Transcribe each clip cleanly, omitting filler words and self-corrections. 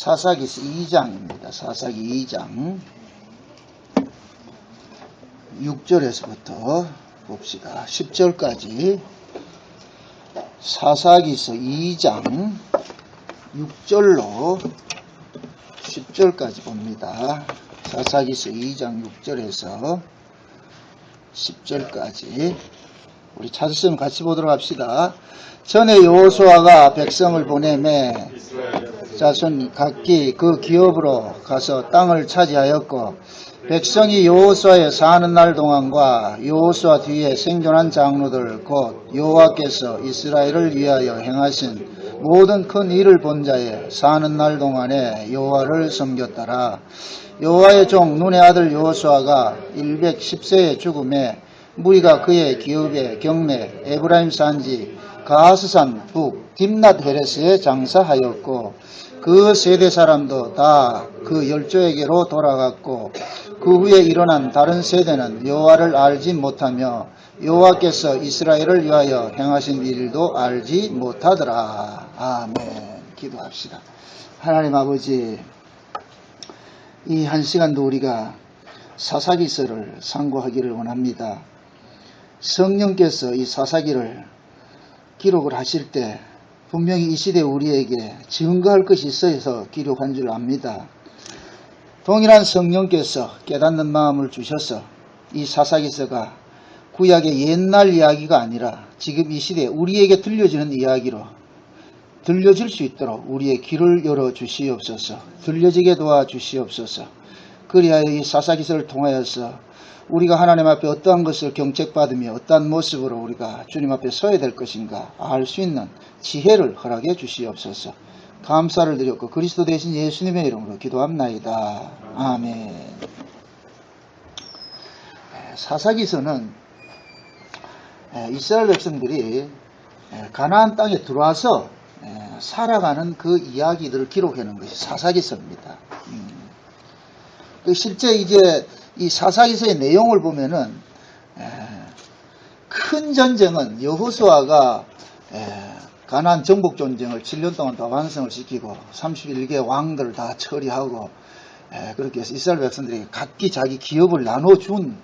사사기서 2장입니다. 사사기 2장 6절에서부터 봅시다. 10절까지 사사기서 2장 6절로 10절까지 봅니다. 사사기서 2장 6절에서 10절까지 우리 찾으시면 같이 보도록 합시다. 전에 여호수아가 백성을 보내매 자손 각기 그 기업으로 가서 땅을 차지하였고 백성이 여호수아에 사는 날 동안과 여호수아 뒤에 생존한 장로들 곧 여호와께서 이스라엘을 위하여 행하신 모든 큰 일을 본 자에 사는 날 동안에 여호와를 섬겼더라. 여호와의 종 눈의 아들 여호수아가 110세에 죽음에 무리가 그의 기업의 경내 에브라임 산지 가스산 북 딥낫 헤레스에 장사하였고 그 세대 사람도 다 그 열조에게로 돌아갔고 그 후에 일어난 다른 세대는 여호와를 알지 못하며 여호와께서 이스라엘을 위하여 행하신 일도 알지 못하더라. 아멘. 기도합시다. 하나님 아버지, 이 한 시간도 우리가 사사기서를 상고하기를 원합니다. 성령께서 이 사사기를 기록을 하실 때 분명히 이 시대 우리에게 증거할 것이 있어서 기록한 줄 압니다. 동일한 성령께서 깨닫는 마음을 주셔서 이 사사기서가 구약의 옛날 이야기가 아니라 지금 이 시대에 우리에게 들려지는 이야기로 들려질 수 있도록 우리의 귀를 열어 주시옵소서. 들려지게 도와 주시옵소서. 그리하여 이 사사기서를 통하여서 우리가 하나님 앞에 어떠한 것을 경책받으며 어떠한 모습으로 우리가 주님 앞에 서야 될 것인가 알 수 있는 지혜를 허락해 주시옵소서. 감사를 드렸고 그리스도 대신 예수님의 이름으로 기도합나이다. 아멘. 사사기서는 이스라엘 백성들이 가나안 땅에 들어와서 살아가는 그 이야기들을 기록해 놓은 것이 사사기서입니다. 실제 이제 이 사사기서의 내용을 보면은 큰 전쟁은 여호수아가 가나안 정복 전쟁을 7년 동안 다 완성을 시키고 31개 왕들을 다 처리하고 그렇게 해서 이스라엘 백성들에게 각기 자기 기업을 나눠준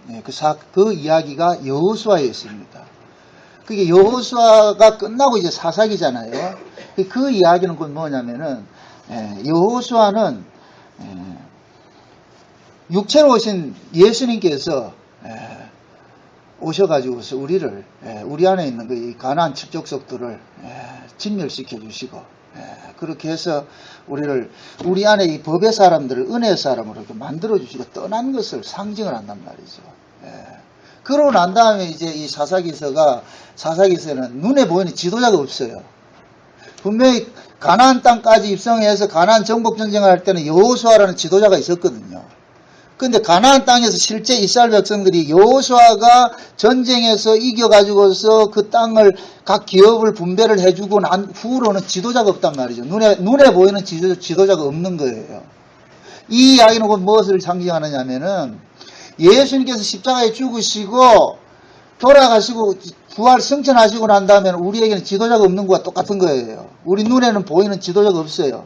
그 이야기가 여호수아에 있습니다. 그게 여호수아가 끝나고 이제 사사기잖아요. 그 이야기는 곧 뭐냐면은 여호수아는 육체로 오신 예수님께서 오셔가지고서 우리 안에 있는 그 가나안 첩족속들을 진멸시켜 주시고 그렇게 해서 우리 안에 이 법의 사람들을 은혜의 사람으로 이렇게 만들어 주시고 떠난 것을 상징을 한단 말이죠. 그러고 난 다음에 이제 이 사사기서는 눈에 보이는 지도자가 없어요. 분명히 가나안 땅까지 입성해서 가나안 정복 전쟁을 할 때는 여호수아라는 지도자가 있었거든요. 근데 가나안 땅에서 실제 이스라엘 백성들이 여호수아가 전쟁에서 이겨가지고서 그 땅을 각 기업을 분배를 해주고 난 후로는 지도자가 없단 말이죠. 눈에 보이는 지도자가 없는 거예요. 이 이야기는 무엇을 상징하느냐면은 예수님께서 십자가에 죽으시고 돌아가시고 부활 승천하시고 난 다음에는 우리에게는 지도자가 없는 것과 똑같은 거예요. 우리 눈에는 보이는 지도자가 없어요.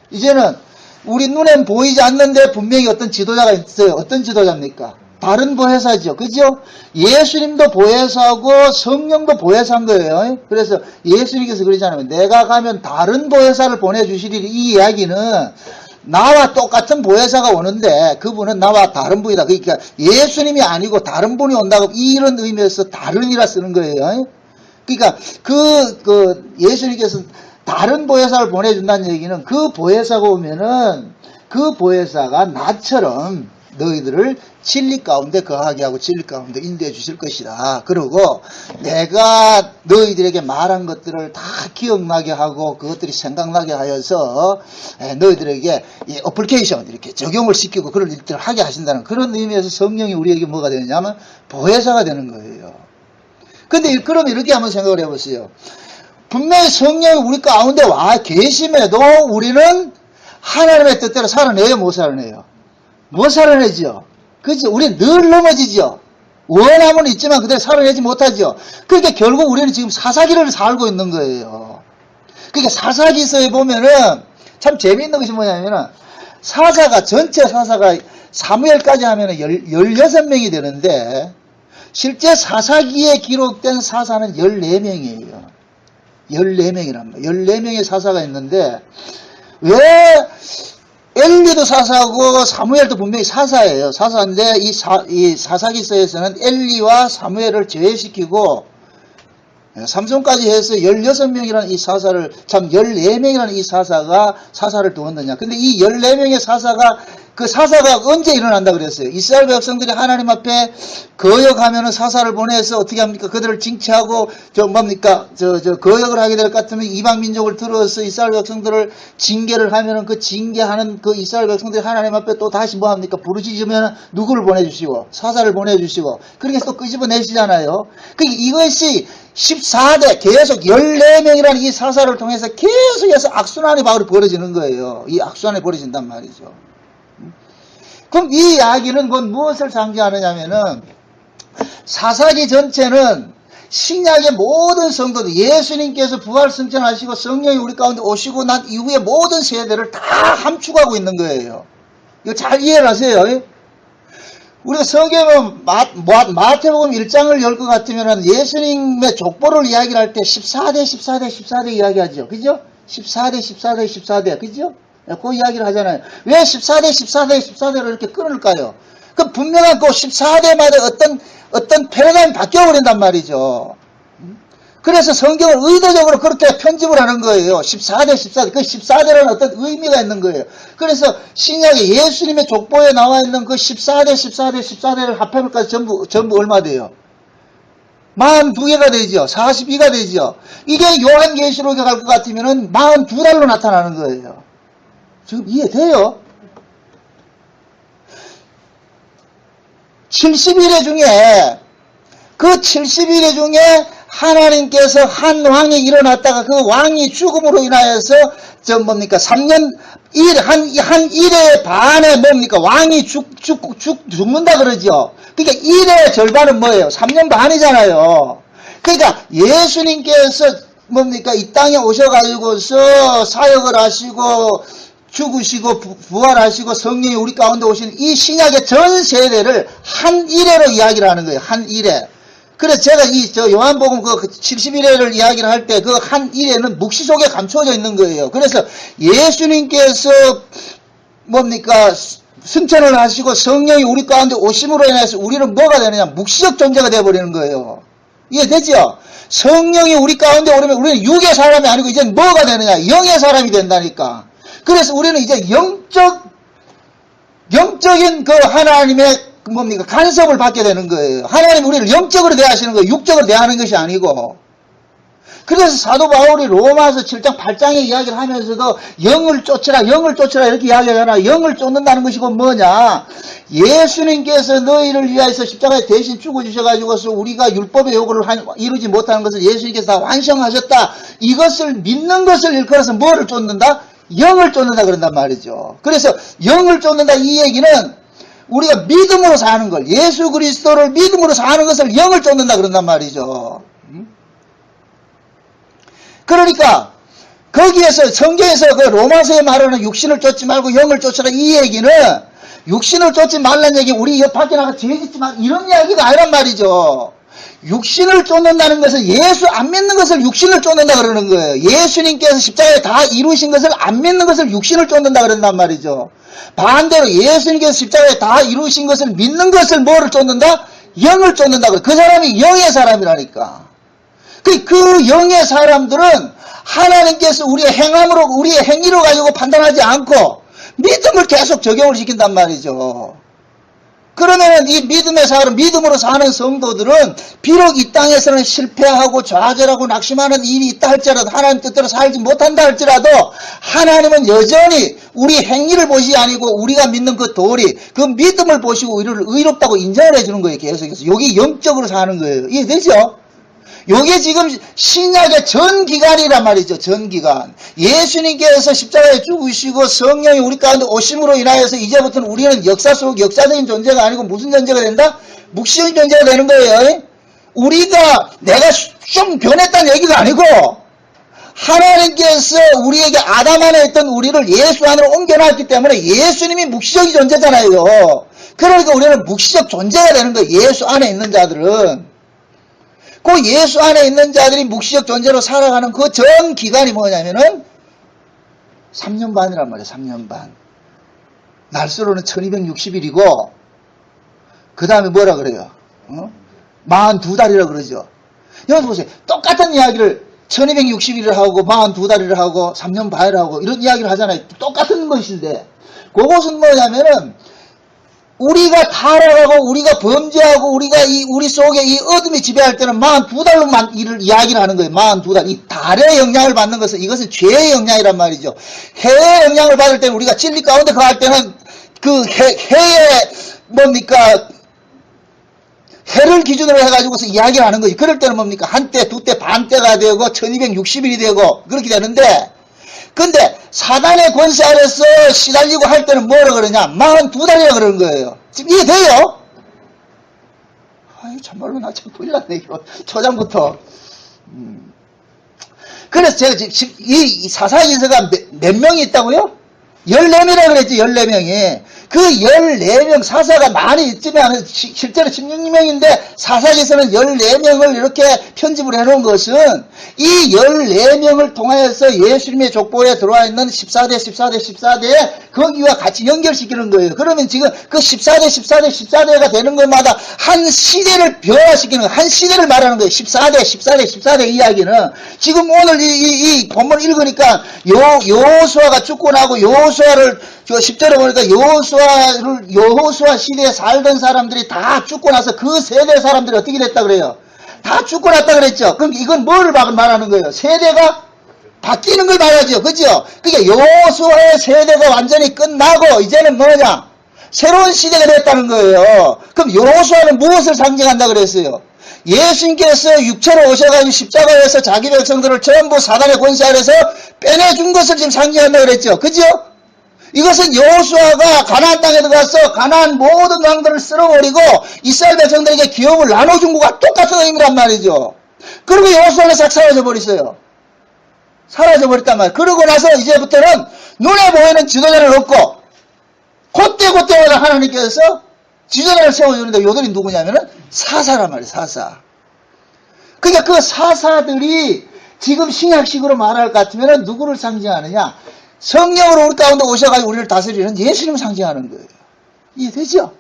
이제는 우리 눈엔 보이지 않는데 분명히 어떤 지도자가 있어요. 어떤 지도자입니까? 다른 보혜사죠. 그죠? 예수님도 보혜사고 성령도 보혜사인 거예요. 그래서 예수님께서 그러잖아요. 내가 가면 다른 보혜사를 보내주시리니 이 이야기는 나와 똑같은 보혜사가 오는데 그분은 나와 다른 분이다. 그러니까 예수님이 아니고 다른 분이 온다고 이런 의미에서 다른이라 쓰는 거예요. 그러니까 예수님께서 다른 보혜사를 보내준다는 얘기는 그 보혜사가 오면은 그 보혜사가 나처럼 너희들을 진리 가운데 거하게 하고 진리 가운데 인도해 주실 것이다. 그리고 내가 너희들에게 말한 것들을 다 기억나게 하고 그것들이 생각나게 하여서 너희들에게 이 어플리케이션 이렇게 적용을 시키고 그런 일들을 하게 하신다는 그런 의미에서 성령이 우리에게 뭐가 되느냐면 보혜사가 되는 거예요. 근데 그럼 이렇게 한번 생각을 해보세요. 분명히 성령이 우리 가운데 와 계심에도 우리는 하나님의 뜻대로 살아내요, 못 살아내요? 못 살아내죠. 그렇죠? 우리는 늘 넘어지죠. 원함은 있지만 그대로 살아내지 못하죠. 그러니까 결국 우리는 지금 사사기를 살고 있는 거예요. 그러니까 사사기서에 보면은 참 재미있는 것이 뭐냐면은 사사가 전체 사사가 사무엘까지 하면은 16명이 되는데 실제 사사기에 기록된 사사는 14명이에요. 14명이란 말이에요. 14명의 사사가 있는데 왜 엘리도 사사고 사무엘도 분명히 사사예요. 사사인데 이 사사기서에서는 엘리와 사무엘을 제외시키고 삼손까지 해서 16명이라는 이 사사를, 참 14명이라는 이 사사가 사사를 두었느냐. 근데 이 14명의 사사가, 그 사사가 언제 일어난다 그랬어요? 이스라엘 백성들이 하나님 앞에 거역하면은 사사를 보내서 어떻게 합니까? 그들을 징치하고, 거역을 하게 될 것 같으면 이방 민족을 들어서 이스라엘 백성들을 징계를 하면은 그 징계하는 그 이스라엘 백성들이 하나님 앞에 또 다시 뭐 합니까? 부르짖으면 누구를 보내주시고, 사사를 보내주시고, 그렇게 또 끄집어내시잖아요. 이것이 14대 계속 14명이라는 이 사사를 통해서 계속해서 악순환이 바로 벌어지는 거예요. 이 악순환이 벌어진단 말이죠. 그럼 이 이야기는 곧 무엇을 상징하느냐면은 사사기 전체는 신약의 모든 성도들, 예수님께서 부활 승천하시고 성령이 우리 가운데 오시고 난 이후에 모든 세대를 다 함축하고 있는 거예요. 이거 잘 이해를 하세요. 우리가 성경은 마태복음 1장을 열 것 같으면 예수님의 족보를 이야기를 할 때 14대 이야기하죠. 그죠? 14대. 그죠? 그 이야기를 하잖아요. 왜 14대를 이렇게 끊을까요? 그 분명한 그 14대마다 어떤 패러다임이 바뀌어버린단 말이죠. 그래서 성경을 의도적으로 그렇게 편집을 하는 거예요. 14대. 그 14대라는 어떤 의미가 있는 거예요. 그래서 신약에 예수님의 족보에 나와 있는 그 14대를 합해볼까지 전부 얼마 돼요? 42개가 되죠. 42가 되죠. 이게 요한계시록에 갈 것 같으면은 42달로 나타나는 거예요. 지금 이해돼요? 70일의 중에 그 70일의 중에 하나님께서 한 왕이 일어났다가 그 왕이 죽음으로 인하여서 3년 한 일의 반에 왕이 죽는다 그러죠. 그러니까 일의 절반은 뭐예요? 3년 반이잖아요. 그러니까 예수님께서 이 땅에 오셔가지고서 사역을 하시고 죽으시고 부활하시고 성령이 우리 가운데 오시는 이 신약의 전 세대를 한 일회로 이야기를 하는 거예요. 한 일회. 그래서 제가 요한복음 그 71회를 이야기를 할 때 그 한 일회는 묵시 속에 감추어져 있는 거예요. 그래서 예수님께서 승천을 하시고 성령이 우리 가운데 오심으로 인해서 우리는 뭐가 되느냐? 묵시적 존재가 되어버리는 거예요. 이해되죠? 성령이 우리 가운데 오르면 우리는 육의 사람이 아니고 이제 뭐가 되느냐? 영의 사람이 된다니까. 그래서 우리는 이제 영적인 그 하나님의 간섭을 받게 되는 거예요. 하나님 우리를 영적으로 대하시는 거예요. 육적으로 대하는 것이 아니고. 그래서 사도 바울이 로마서 7장 8장에 이야기를 하면서도 영을 쫓으라 이렇게 이야기하잖아. 영을 쫓는다는 것이 곧 뭐냐? 예수님께서 너희를 위하여서 십자가에 대신 죽어주셔가지고서 우리가 율법의 요구를 이루지 못하는 것을 예수님께서 다 완성하셨다. 이것을 믿는 것을 일컬어서 뭐를 쫓는다? 영을 쫓는다 그런단 말이죠. 그래서 영을 쫓는다 이 얘기는 우리가 믿음으로 사는 걸, 예수 그리스도를 믿음으로 사는 것을 영을 쫓는다 그런단 말이죠. 그러니까 거기에서 성경에서 그 로마서에 말하는 육신을 쫓지 말고 영을 쫓으라 이 얘기는 육신을 쫓지 말라는 얘기, 우리 옆 밖에 나가 죄짓지 마 이런 이야기가 아니란 말이죠. 육신을 쫓는다는 것은 예수 안 믿는 것을 육신을 쫓는다 그러는 거예요. 예수님께서 십자가에 다 이루신 것을 안 믿는 것을 육신을 쫓는다 그런단 말이죠. 반대로 예수님께서 십자가에 다 이루신 것을 믿는 것을 뭐를 쫓는다? 영을 쫓는다 그래. 그 사람이 영의 사람이라니까. 그 영의 사람들은 하나님께서 우리의 행함으로, 우리의 행위로 가지고 판단하지 않고 믿음을 계속 적용을 시킨단 말이죠. 그러면은 이 믿음의 사람, 믿음으로 사는 성도들은 비록 이 땅에서는 실패하고 좌절하고 낙심하는 일이 있다 할지라도 하나님 뜻대로 살지 못한다 할지라도 하나님은 여전히 우리 행위를 보시지 아니고 우리가 믿는 그 도리, 그 믿음을 보시고 우리를 의롭다고 인정을 해주는 거예요. 계속해서. 여기 영적으로 사는 거예요. 이해되죠? 요게 지금 신약의 전 기간이란 말이죠. 전 기간. 예수님께서 십자가에 죽으시고 성령이 우리 가운데 오심으로 인하여서 이제부터는 우리는 역사 속 역사적인 존재가 아니고 무슨 존재가 된다? 묵시적인 존재가 되는 거예요. 우리가 내가 좀 변했다는 얘기가 아니고 하나님께서 우리에게 아담 안에 있던 우리를 예수 안으로 옮겨놨기 때문에 예수님이 묵시적인 존재잖아요. 그러니까 우리는 묵시적 존재가 되는 거예요. 예수 안에 있는 자들은. 그 예수 안에 있는 자들이 묵시적 존재로 살아가는 그 전 기간이 뭐냐면은 3년 반이란 말이에요. 3년 반. 날수로는 1260일이고 그 다음에 뭐라 그래요? 42달이라 그러죠. 여기 보세요. 똑같은 이야기를 1260일을 하고 42달을 하고 3년 반을 하고 이런 이야기를 하잖아요. 똑같은 것인데 그것은 뭐냐면은 우리가 타락하고 우리가 범죄하고 우리 속에 이 어둠이 지배할 때는 42달로만 이야기를 하는 거예요. 42달. 이 달의 영향을 받는 것은 이것은 죄의 영향이란 말이죠. 해의 영향을 받을 때는 우리가 진리 가운데 거할 때는 그 해의 뭡니까? 해를 기준으로 해가지고서 이야기를 하는 거지. 그럴 때는 뭡니까? 한때, 두때, 반때가 되고, 1260일이 되고, 그렇게 되는데, 근데, 사단의 권세 아래서 시달리고 할 때는 뭐라 그러냐? 42달이라 그러는 거예요. 지금 이해돼요? 아유, 참말로 나 참 불났네, 이거. 초장부터. 그래서 제가 지금 이 사사기서가 몇 명이 있다고요? 14명이라 그랬지, 14명이. 그 14명 사사가 많이 있지만 실제로 16명인데 사사기서는 14명을 이렇게 편집을 해놓은 것은 이 14명을 통하여서 예수님의 족보에 들어와 있는 14대 거기와 같이 연결시키는 거예요. 그러면 지금 그 14대 되는 것마다 한 시대를 변화시키는 거예요. 한 시대를 말하는 거예요. 14대 이야기는 지금 오늘 이 본문 읽으니까 여호수아가 죽고 나고 여호수아를 10절에 보니까 여호수아 시대에 살던 사람들이 다 죽고 나서 그 세대 사람들이 어떻게 됐다 그래요? 다 죽고 났다 그랬죠. 그럼 이건 뭐를 말하는 거예요? 세대가 바뀌는 걸 말하죠. 그죠? 그러니까 여호수아의 세대가 완전히 끝나고 이제는 뭐냐? 새로운 시대가 됐다는 거예요. 그럼 여호수아는 무엇을 상징한다 그랬어요? 예수님께서 육체로 오셔가지고 십자가에서 자기 백성들을 전부 사단의 권세 아래서 빼내준 것을 지금 상징한다 그랬죠. 그죠? 이것은 여호수아가 가나안 땅에 들어가서 가나안 모든 왕들을 쓸어버리고 이스라엘 백성들에게 기업을 나눠준 것과 똑같은 의미란 말이죠. 그리고 여호수아는 싹 사라져버렸어요. 사라져버렸단 말이에요. 그러고 나서 이제부터는 눈에 보이는 지도자를 얻고 그때마다 하나님께서 지도자를 세워주는데 요들이 누구냐면은 사사란 말이에요. 사사. 그러니까 그 사사들이 지금 신약식으로 말할 것 같으면 누구를 상징하느냐? 성령으로 우리 가운데 오셔가지고 우리를 다스리는 예수님을 상징하는 거예요. 이해되죠?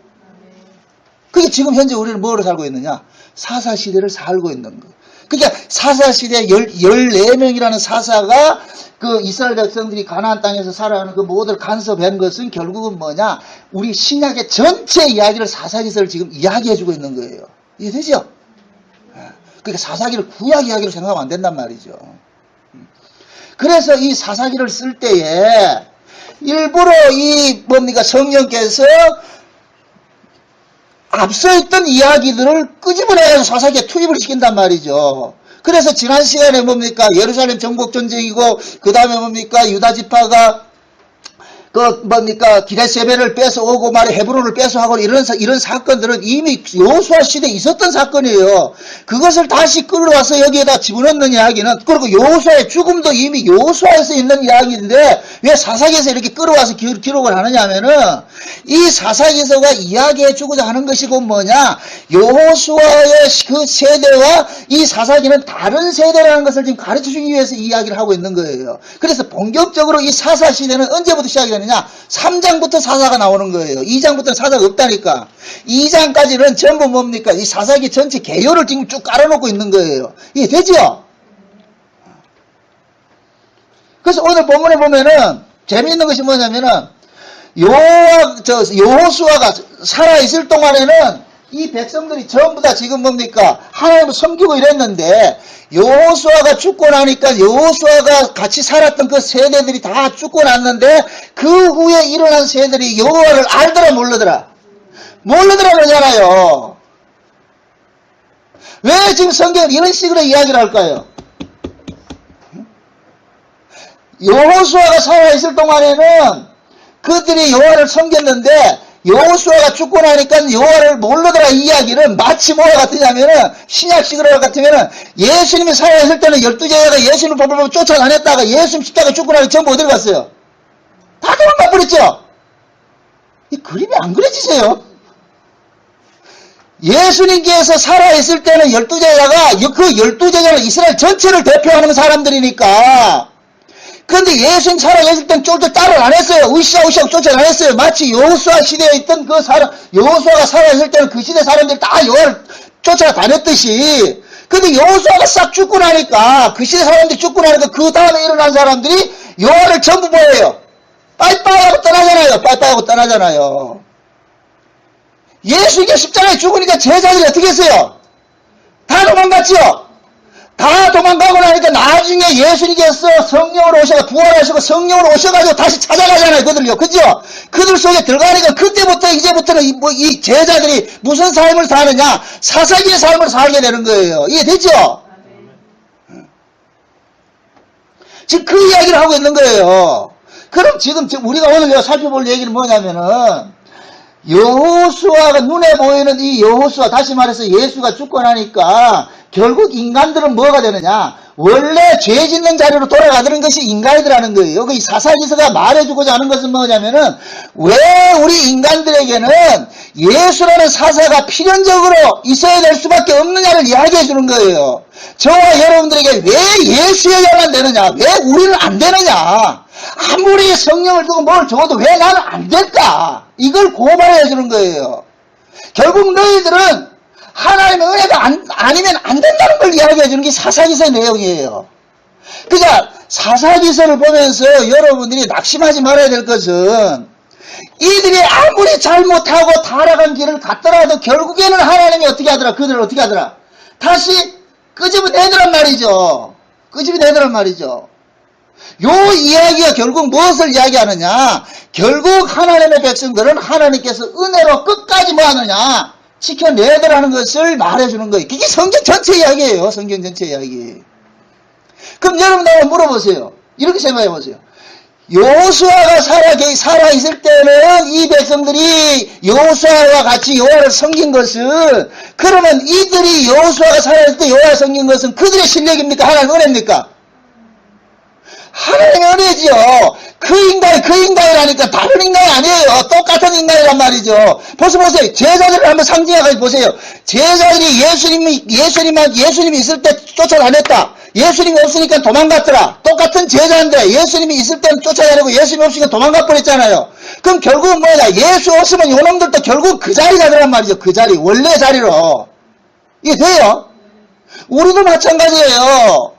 그게 지금 현재 우리는 뭐로 살고 있느냐? 사사시대를 살고 있는 거예요. 그러니까 사사시대 14명이라는 사사가 그 이스라엘 백성들이 가나안 땅에서 살아가는 그 모든 간섭한 것은 결국은 뭐냐? 우리 신약의 전체 이야기를 사사기서를 지금 이야기해주고 있는 거예요. 이해되죠? 그러니까 사사기를 구약 이야기로 생각하면 안 된단 말이죠. 그래서 이 사사기를 쓸 때에 일부러 성령께서 앞서 있던 이야기들을 끄집어내서 사사기에 투입을 시킨단 말이죠. 그래서 지난 시간에 예루살렘 정복 전쟁이고 그 다음에 유다 지파가 기럇세벨을 뺏어오고 헤브론을 뺏어하고 이런 사건들은 이미 여호수아 시대에 있었던 사건이에요. 그것을 다시 끌어와서 여기에다 집어넣는 이야기는, 그리고 여호수아의 죽음도 이미 여호수아에서 있는 이야기인데 왜 사사기에서 이렇게 끌어와서 기록을 하느냐 하면은 이 사사기서가 이야기해주고자 하는 것이 곧 뭐냐, 여호수아의 그 세대와 이 사사기는 다른 세대라는 것을 지금 가르쳐주기 위해서 이야기를 하고 있는 거예요. 그래서 본격적으로 이 사사 시대는 언제부터 시작이 되느냐, 3장부터 사사가 나오는 거예요. 2장부터는 사사가 없다니까. 2장까지는 전부 이 사사기 전체 개요를 지금 쭉 깔아놓고 있는 거예요. 이게 되죠? 그래서 오늘 본문에 보면은 재미있는 것이 뭐냐면은 여호수아가 살아있을 동안에는 이 백성들이 전부 다 지금 하나님을 섬기고 이랬는데, 여호수아가 죽고 나니까 여호수아가 같이 살았던 그 세대들이 다 죽고 났는데, 그 후에 일어난 세대들이 여호와를 알더라 모르더라? 모르더라 그러잖아요. 왜 지금 성경은 이런 식으로 이야기를 할까요? 여호수아가 살아있을 동안에는 그들이 여호와를 섬겼는데, 여호수아가 죽고 나니까 여호와를 모르더라 이야기는 마치 뭐와 같으냐면은 신약식으로 같으면은 예수님이 살아있을 때는 12제자가 예수님을 보고 쫓아다녔다가 예수님 십자가 죽고 나니 전부 어디로 갔어요? 다 도망가 버렸죠? 이 그림이 안 그려지세요? 예수님께서 살아있을 때는 12제자가 그 12제자는 이스라엘 전체를 대표하는 사람들이니까 근데 예수님 살아계실 땐 쫄쫄 따로 안 했어요. 으쌰으쌰 쫓아다녔어요. 마치 여호수아 시대에 있던 그 사람, 여호수아가 살아계실 때는 그 시대 사람들이 다 여호와를 쫓아다녔듯이. 근데 여호수아가 싹 죽고 나니까, 그 시대 사람들이 죽고 나니까 그 다음에 일어난 사람들이 여호와를 전부 뭐예요? 빠이빠이 하고 떠나잖아요. 빠이빠이 하고 떠나잖아요. 예수님이 십자가에 죽으니까 제자들이 어떻게 했어요? 다 도망갔죠? 다 도망가고 나니까 나중에 예수님께서 성령으로 오셔서 부활하시고 성령으로 오셔가지고 다시 찾아가잖아요. 그들요. 그죠? 그들 속에 들어가니까 그때부터 이제부터는 이 제자들이 무슨 삶을 사느냐? 사사기의 삶을 살게 되는 거예요. 이해됐죠? 지금 그 이야기를 하고 있는 거예요. 그럼 지금 우리가 오늘 살펴볼 얘기는 뭐냐면은 여호수아가 눈에 보이는 이 여호수아, 다시 말해서 예수가 죽고 나니까 결국 인간들은 뭐가 되느냐? 원래 죄 짓는 자리로 돌아가는 것이 인간이더라는 거예요. 그 사사기서가 말해주고자 하는 것은 뭐냐면은 왜 우리 인간들에게는 예수라는 사사가 필연적으로 있어야 될 수밖에 없느냐를 이야기해 주는 거예요. 저와 여러분들에게 왜 예수여야만 되느냐? 왜 우리는 안 되느냐? 아무리 성령을 두고 뭘 적어도 왜 나는 안 될까? 이걸 고발해 주는 거예요. 결국 너희들은 하나님의 은혜가 아니면 안 된다는 걸 이야기해 주는 게 사사기서의 내용이에요. 그러니까 사사기서를 보면서 여러분들이 낙심하지 말아야 될 것은 이들이 아무리 잘못하고 타락한 길을 갔더라도 결국에는 하나님이 어떻게 하더라? 그들을 어떻게 하더라? 다시 끄집어내더란 말이죠. 끄집어내더란 말이죠. 요 이야기가 결국 무엇을 이야기하느냐? 결국 하나님의 백성들은 하나님께서 은혜로 끝까지 뭐 하느냐? 지켜내더라는 것을 말해주는 거예요. 그게 성경 전체 이야기예요. 성경 전체 이야기. 그럼 여러분 한번 물어보세요. 이렇게 생각해 보세요. 여호수아가 살아있을 때는 이 백성들이 여호수아와 같이 여호와를 섬긴 것은, 그러면 이들이 여호수아가 살아있을 때 여호와를 섬긴 것은 그들의 실력입니까? 하나님의 은혜입니까? 하나님의 은혜지요. 그 인간이라니까 다른 인간이 아니에요. 똑같은 인간이란 말이죠. 보세요. 제자들을 한번 상징해 보세요. 제자들이 예수님이 있을 때 쫓아다녔다. 예수님이 없으니까 도망갔더라. 똑같은 제자인데 예수님이 있을 때는 쫓아다니고 예수님이 없으니까 도망가 버렸잖아요. 그럼 결국은 뭐냐? 예수 없으면 요놈들도 결국 그 자리 가더란 말이죠. 그 자리, 원래 자리로. 이게 돼요? 우리도 마찬가지예요.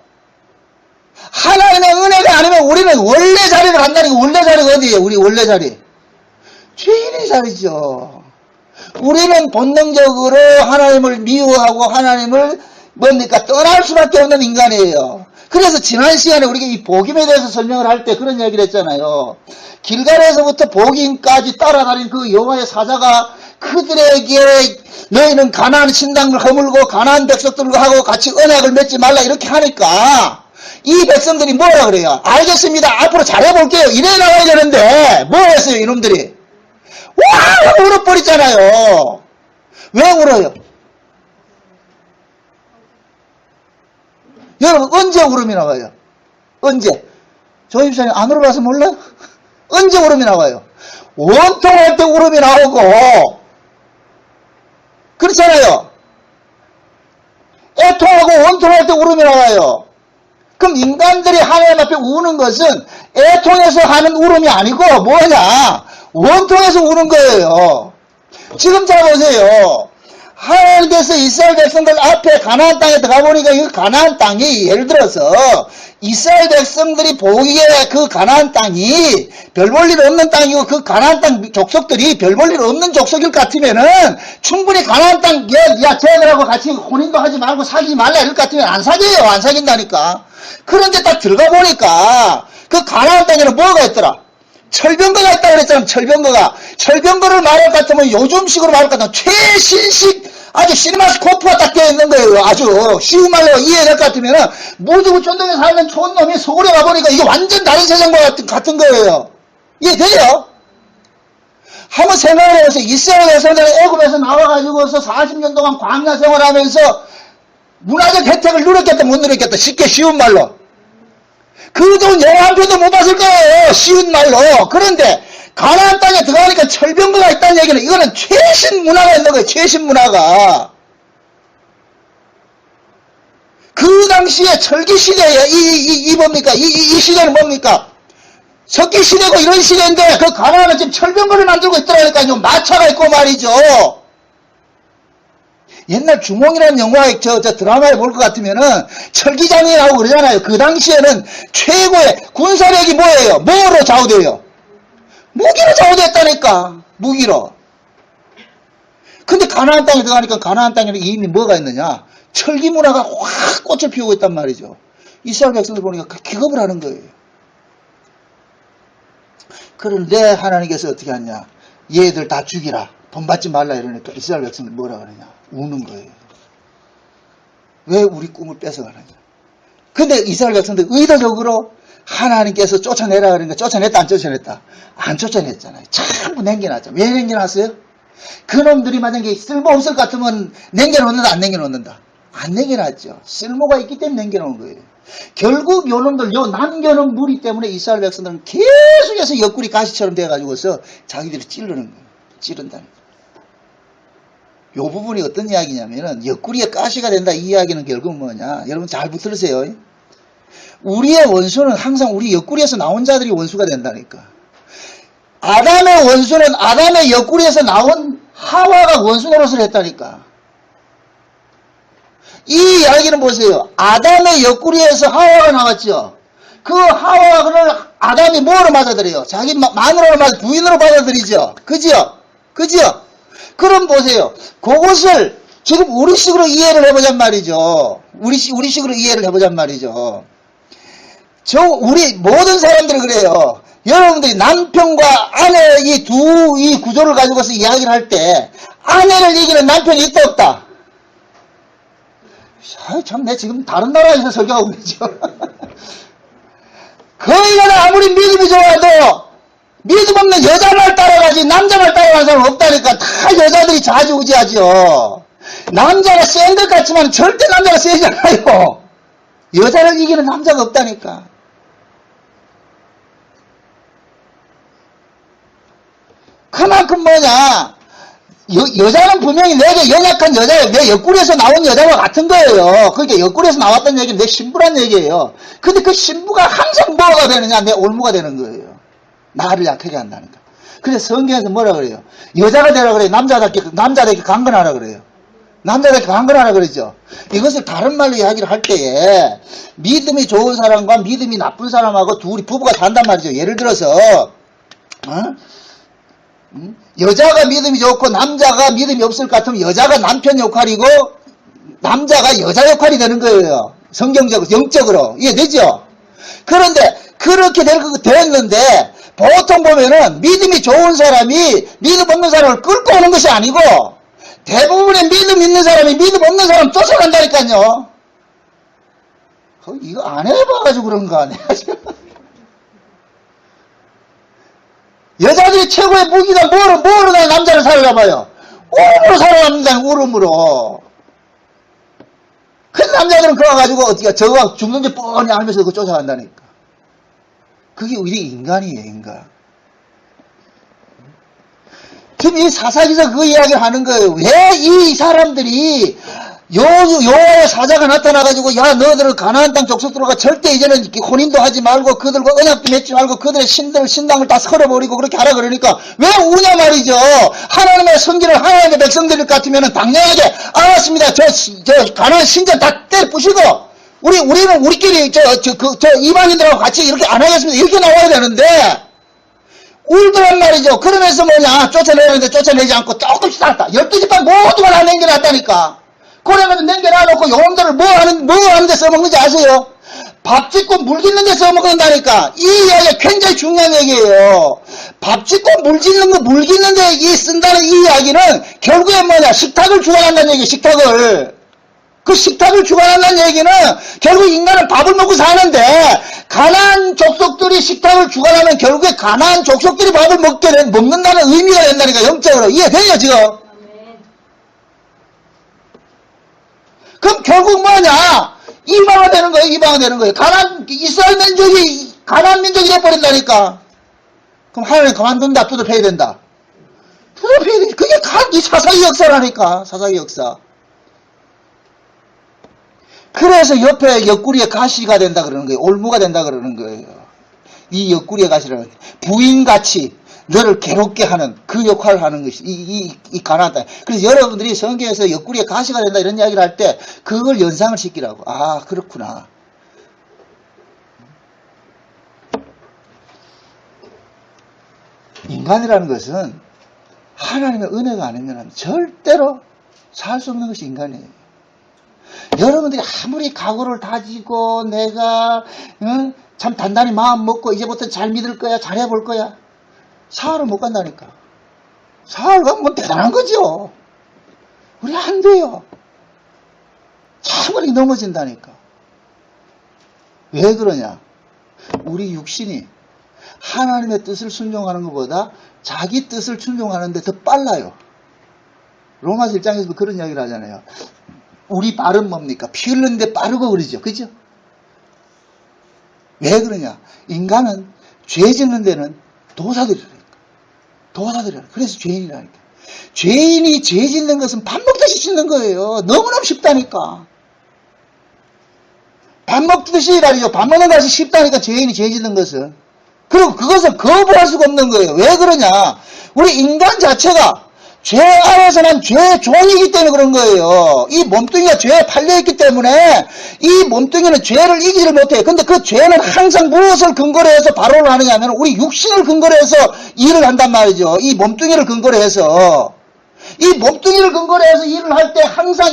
하나님의 은혜가 아니면 우리는 원래 자리를 간다는 게, 원래 자리가 어디예요? 우리 원래 자리. 죄인의 자리죠. 우리는 본능적으로 하나님을 미워하고 하나님을 떠날 수밖에 없는 인간이에요. 그래서 지난 시간에 우리가 이 복임에 대해서 설명을 할 때 그런 얘기를 했잖아요. 길갈에서부터 복임까지 따라다닌 그 여호와의 사자가 그들에게 너희는 가나안 신당을 허물고 가나안 백성들과 하고 같이 언약을 맺지 말라 이렇게 하니까 이 백성들이 뭐라 그래요? 알겠습니다. 앞으로 잘해볼게요. 이래 나와야 되는데 뭐 했어요 이놈들이? 와 울어버리잖아요. 왜 울어요? 여러분 언제 울음이 나와요? 언제? 조 집사님 안 울어봐서 몰라? 언제 울음이 나와요? 원통할 때 울음이 나오고 그렇잖아요. 애통하고 원통할 때 울음이 나와요. 그럼 인간들이 하나님 앞에 우는 것은 애통해서 하는 울음이 아니고 뭐냐? 원통해서 우는 거예요. 지금 잘 보세요. 하나님께서 이스라엘 백성들 앞에 가나안 땅에 들어가 보니까 이 가나안 땅이 예를 들어서 이스라엘 백성들이 보기에 그 가나안 땅이 별 볼 일 없는 땅이고 그 가나안 땅 족속들이 별 볼 일 없는 족속일 것 같으면은 충분히 가나안 땅 쟤들하고 같이 혼인도 하지 말고 사귀지 말라 이럴 것 같으면 안 사귀어요. 안 사귄다니까. 그런데 딱 들어가 보니까 그 가나안 땅에는 뭐가 있더라? 철병거가 있다고 그랬잖아. 철병거를 말할 것 같으면 요즘식으로 말할 것 같으면 최신식 아주 시네마스코프가 딱 되어 있는 거예요. 아주 쉬운 말로 이해될 것 같으면은 무주구 쫀동에 살던 촌놈이 서울에 가보니까 이게 완전 다른 세상과 같은 거예요. 이해돼요? 한번 생각을 해보세요. 이스라엘 백성들은 애굽에서 나와가지고서 40년 동안 광야 생활하면서 문화적 혜택을 누렸겠다 못 누렸겠다. 쉽게 쉬운 말로. 그 돈 영화 한 편도 못 봤을 거예요. 쉬운 말로. 그런데 가나안 땅에 들어가니까 철병거가 있다는 얘기는 이거는 최신 문화가 있는 거예요. 최신 문화가. 그 당시에 철기 시대에 이 뭡니까? 이 시대는 뭡니까? 석기 시대고 이런 시대인데 그 가나안은 지금 철병거를 만들고 있더라니까요. 마차가 있고 말이죠. 옛날 주몽이라는 영화에 저 드라마에 볼 것 같으면은 철기장이 나오고 그러잖아요. 그 당시에는 최고의 군사력이 뭐예요? 뭐로 좌우돼요? 무기로 좌우됐다니까. 무기로. 근데 가나안 땅에 들어가니까 가나안 땅에는 이미 뭐가 있느냐? 철기 문화가 확 꽃을 피우고 있단 말이죠. 이스라엘 백성들 보니까 기겁을 하는 거예요. 그런데 하나님께서 어떻게 하냐? 얘들 다 죽이라. 돈 받지 말라 이러니까 이스라엘 백성들 뭐라 그러냐? 우는 거예요. 왜 우리 꿈을 뺏어가느냐? 근데 이스라엘 백성들 의도적으로 하나님께서 쫓아내라 그러니까 쫓아냈다 안 쫓아냈다? 안 쫓아냈잖아요. 전부 남겨놨잖아요. 왜 남겨놨어요? 그놈들이 만약에 쓸모없을 것 같으면 남겨놓는다 안 남겨놓는다? 안 남겨놨죠. 쓸모가 있기 때문에 남겨놓은 거예요. 결국 요놈들 요 남겨놓은 무리 때문에 이스라엘 백성들은 계속해서 옆구리 가시처럼 돼가지고서 자기들이 찌르는 거예요. 찌른다는 거예요. 요 부분이 어떤 이야기냐면은 옆구리에 가시가 된다 이 이야기는 결국 뭐냐? 여러분 잘 붙들으세요. 우리의 원수는 항상 우리 옆구리에서 나온 자들이 원수가 된다니까. 아담의 원수는 아담의 옆구리에서 나온 하와가 원수 노릇을 했다니까. 이 이야기는 보세요. 아담의 옆구리에서 하와가 나왔죠. 그 하와를 아담이 뭐로 받아들여요? 자기 마누라로 부인으로 받아들이죠. 그죠? 그죠? 그럼 보세요. 그것을 지금 우리식으로 이해를 해보잔 말이죠. 우리식으로 이해를 해보잔 말이죠. 우리 모든 사람들이 그래요. 여러분들이 남편과 아내 이 구조를 가지고서 이야기를 할 때 아내를 이기는 남편이 있다 없다? 참, 내 지금 다른 나라에서 설교하고 있죠. 거기가 아무리 믿음이 좋아도 믿음 없는 여자 말 따라가지 남자 말 따라가는 사람 없다니까. 다 여자들이 좌지우지하죠. 남자가 센 것 같지만 절대 남자가 세지 않아요. 여자를 이기는 남자가 없다니까. 그만큼 뭐냐, 여자는 분명히 내게 연약한 여자예요. 내 옆구리에서 나온 여자와 같은 거예요. 그러니까 옆구리에서 나왔다는 얘기는 내 신부란 얘기예요. 근데 그 신부가 항상 뭐가 되느냐? 내 올무가 되는 거예요. 나를 약하게 한다니까. 그래서 성경에서 뭐라 그래요? 여자가 되라 그래요. 남자답게 강건하라 그래요. 남자답게 강건하라 그러죠. 이것을 다른 말로 이야기를 할 때에 믿음이 좋은 사람과 믿음이 나쁜 사람하고 둘이 부부가 산단 말이죠. 예를 들어서 여자가 믿음이 좋고 남자가 믿음이 없을 것 같으면 여자가 남편 역할이고 남자가 여자 역할이 되는 거예요. 성경적으로, 영적으로. 이해되죠? 그런데 그렇게 됐는데 보통 보면은 믿음이 좋은 사람이 믿음 없는 사람을 끌고 오는 것이 아니고 대부분의 믿음 있는 사람이 믿음 없는 사람 쫓아간다니까요. 이거 안 해봐가지고 그런가 내가 지금. 여자들이 최고의 무기가 뭐로 남자를 사로잡아요? 울음으로 사로잡는다는 울음으로. 그 남자들은 그거 가지고 어떻게 저거 죽는지 뻔히 알면서 그거 쫓아간다니까. 그게 우리 인간이에요, 인간. 지금 이 사사기서 그 이야기를 하는 거예요. 왜 이 사람들이 여호와의 사자가 나타나가지고 야 너희들은 가나안 땅 족속 들어가 절대 이제는 혼인도 하지 말고 그들과 언약도 맺지 말고 그들의 신당을 다 설어버리고 그렇게 하라 그러니까 왜 우냐 말이죠. 하나님의 성기를 하나님의 백성들 같으면 당연하게 알았습니다. 저 가나안 신전 다 때려부시고 우리는 우리끼리 저 이방인들하고 같이 이렇게 안 하겠습니다. 이렇게 나와야 되는데 울더란 말이죠. 그러면서 뭐냐 쫓아내는데 쫓아내지 않고 조금씩 살았다. 12지파 모두가 다 남겨놨다니까. 그래가지고 남겨놔놓고 요놈들을 뭐 하는데 써먹는지 아세요? 밥 짓고 물 짓는 데 써먹는다니까. 이 이야기가 굉장히 중요한 얘기예요. 밥 짓고 물 짓는 데 쓴다는 이 이야기는 결국엔 뭐냐 식탁을 주관한다는 얘기예요. 식탁을. 그 식탁을 주관한다는 얘기는 결국 인간은 밥을 먹고 사는데 가나안 족속들이 식탁을 주관하면 결국에 가나안 족속들이 밥을 먹는다는 의미가 된다니까. 영적으로 이해돼요 지금? 그럼 결국 뭐냐? 이방화 되는 거예요. 이방화 되는 거예요. 이스라엘 민족이 가나안 민족이 돼버린다니까. 그럼 하나님 그만둔다. 두드려야 된다. 두드려야 돼. 그게 이 사사기 역사라니까. 사사기 역사. 그래서 옆에 옆구리에 가시가 된다 그러는 거예요. 올무가 된다 그러는 거예요. 이 옆구리에 가시라는 부인같이 너를 괴롭게 하는 그 역할을 하는 것이 이 가나안 땅. 그래서 여러분들이 성경에서 옆구리에 가시가 된다 이런 이야기를 할 때 그걸 연상을 시키라고. 아 그렇구나. 인간이라는 것은 하나님의 은혜가 아니면 절대로 살 수 없는 것이 인간이에요. 여러분들이 아무리 각오를 다지고 내가 참 단단히 마음 먹고 이제부터 잘 믿을 거야, 잘 해볼 거야. 사흘을 못 간다니까. 사흘 가면 대단한 거죠. 우리 안 돼요. 차분히 넘어진다니까. 왜 그러냐? 우리 육신이 하나님의 뜻을 순종하는 것보다 자기 뜻을 순종하는데 더 빨라요. 로마서 1장에서도 그런 이야기를 하잖아요. 우리 발은 뭡니까? 피 흘리는데 빠르고 그러죠. 그죠? 왜 그러냐? 인간은 죄 짓는 데는 도사들이라니까. 도사들이라니까. 그래서 죄인이라니까. 죄인이 죄 짓는 것은 밥 먹듯이 짓는 거예요. 너무너무 쉽다니까. 밥 먹듯이 말이죠. 밥 먹는 것이 쉽다니까 죄인이 죄 짓는 것은. 그리고 그것을 거부할 수가 없는 거예요. 왜 그러냐? 우리 인간 자체가 죄 안에서는 죄의 종이기 때문에 그런 거예요. 이 몸뚱이가 죄에 팔려있기 때문에 이 몸뚱이는 죄를 이기지를 못해요. 근데 그 죄는 항상 무엇을 근거로 해서 발언을 하느냐 하면 우리 육신을 근거로 해서 일을 한단 말이죠. 이 몸뚱이를 근거로 해서. 이 몸뚱이를 근거로 해서 일을 할 때 항상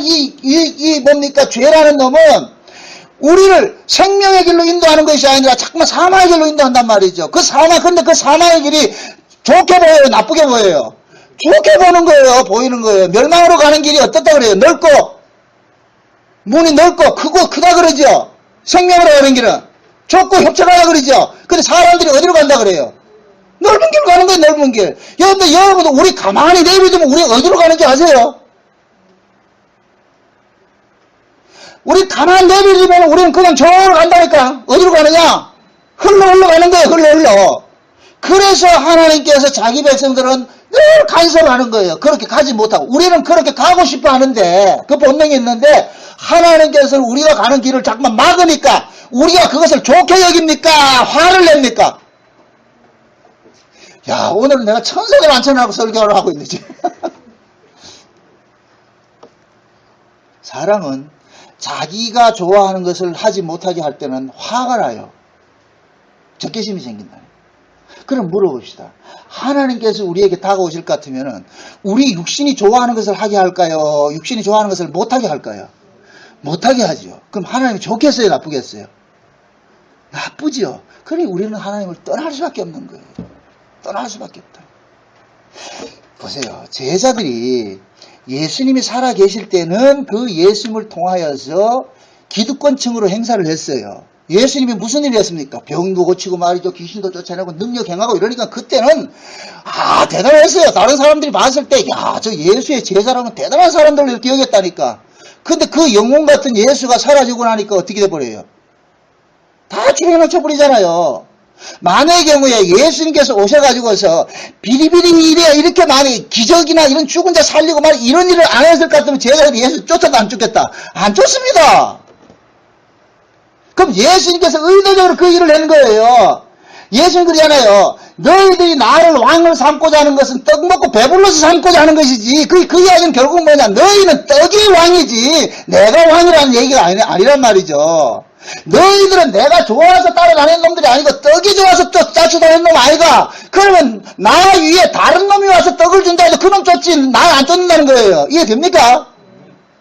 뭡니까? 죄라는 놈은 우리를 생명의 길로 인도하는 것이 아니라 자꾸만 사망의 길로 인도한단 말이죠. 근데 그 사망의 길이 좋게 보여요? 나쁘게 보여요? 좋게 보는 거예요. 보이는 거예요. 멸망으로 가는 길이 어떻다 그래요? 넓고 문이 넓고 크다 그러죠. 생명으로 가는 길은 좁고 협착하다 그러죠. 근데 사람들이 어디로 간다 그래요? 넓은 길 가는 거예요. 넓은 길. 근데 여러분들 우리 가만히 내비두면 우리 어디로 가는지 아세요? 우리 가만히 내비두면 우리는 그냥 저으로 간다니까. 어디로 가느냐? 흘러 가는 거예요. 흘러. 그래서 하나님께서 자기 백성들은 늘 간섭하는 거예요. 그렇게 가지 못하고. 우리는 그렇게 가고 싶어 하는데, 그 본능이 있는데, 하나님께서는 우리가 가는 길을 자꾸만 막으니까, 우리가 그것을 좋게 여깁니까? 화를 냅니까? 야, 오늘은 내가 천석을 앉혀놓고 설교를 하고 있는지. 사람은 자기가 좋아하는 것을 하지 못하게 할 때는 화가 나요. 적개심이 생긴다. 그럼 물어봅시다. 하나님께서 우리에게 다가오실 것 같으면 우리 육신이 좋아하는 것을 하게 할까요? 육신이 좋아하는 것을 못하게 할까요? 못하게 하죠. 그럼 하나님이 좋겠어요? 나쁘겠어요? 나쁘죠. 그러니 우리는 하나님을 떠날 수밖에 없는 거예요. 떠날 수밖에 없다. 보세요. 제자들이 예수님이 살아 계실 때는 그 예수님을 통하여서 기득권층으로 행사를 했어요. 예수님이 무슨 일을 했습니까? 병도 고치고 말이죠. 귀신도 쫓아내고 능력 행하고 이러니까 그때는 대단했어요. 다른 사람들이 봤을 때 저 예수의 제자라면 대단한 사람들로 이렇게 여겼다니까. 근데 그 영웅 같은 예수가 사라지고 나니까 어떻게 돼버려요? 다 주행을 쳐버리잖아요. 만약의 경우에 예수님께서 오셔가지고서 비리비리 이렇게 많이 기적이나 이런 죽은 자 살리고 말 이런 일을 안 했을 것 같으면 제자들이 예수 쫓아도 안 쫓겠다. 안 쫓습니다. 그럼 예수님께서 의도적으로 그 일을 낸 거예요. 예수님 그러잖아요. 너희들이 나를 왕을 삼고자 하는 것은 떡 먹고 배불러서 삼고자 하는 것이지. 그 이야기는 결국 뭐냐. 너희는 떡이 왕이지 내가 왕이라는 얘기가 아니란 말이죠. 너희들은 내가 좋아서 따라다니는 놈들이 아니고 떡이 좋아서 쫓아다니는 놈 아이가. 그러면 나 위에 다른 놈이 와서 떡을 준다 해서 그놈 쫓지 나 안 쫓는다는 거예요. 이해됩니까?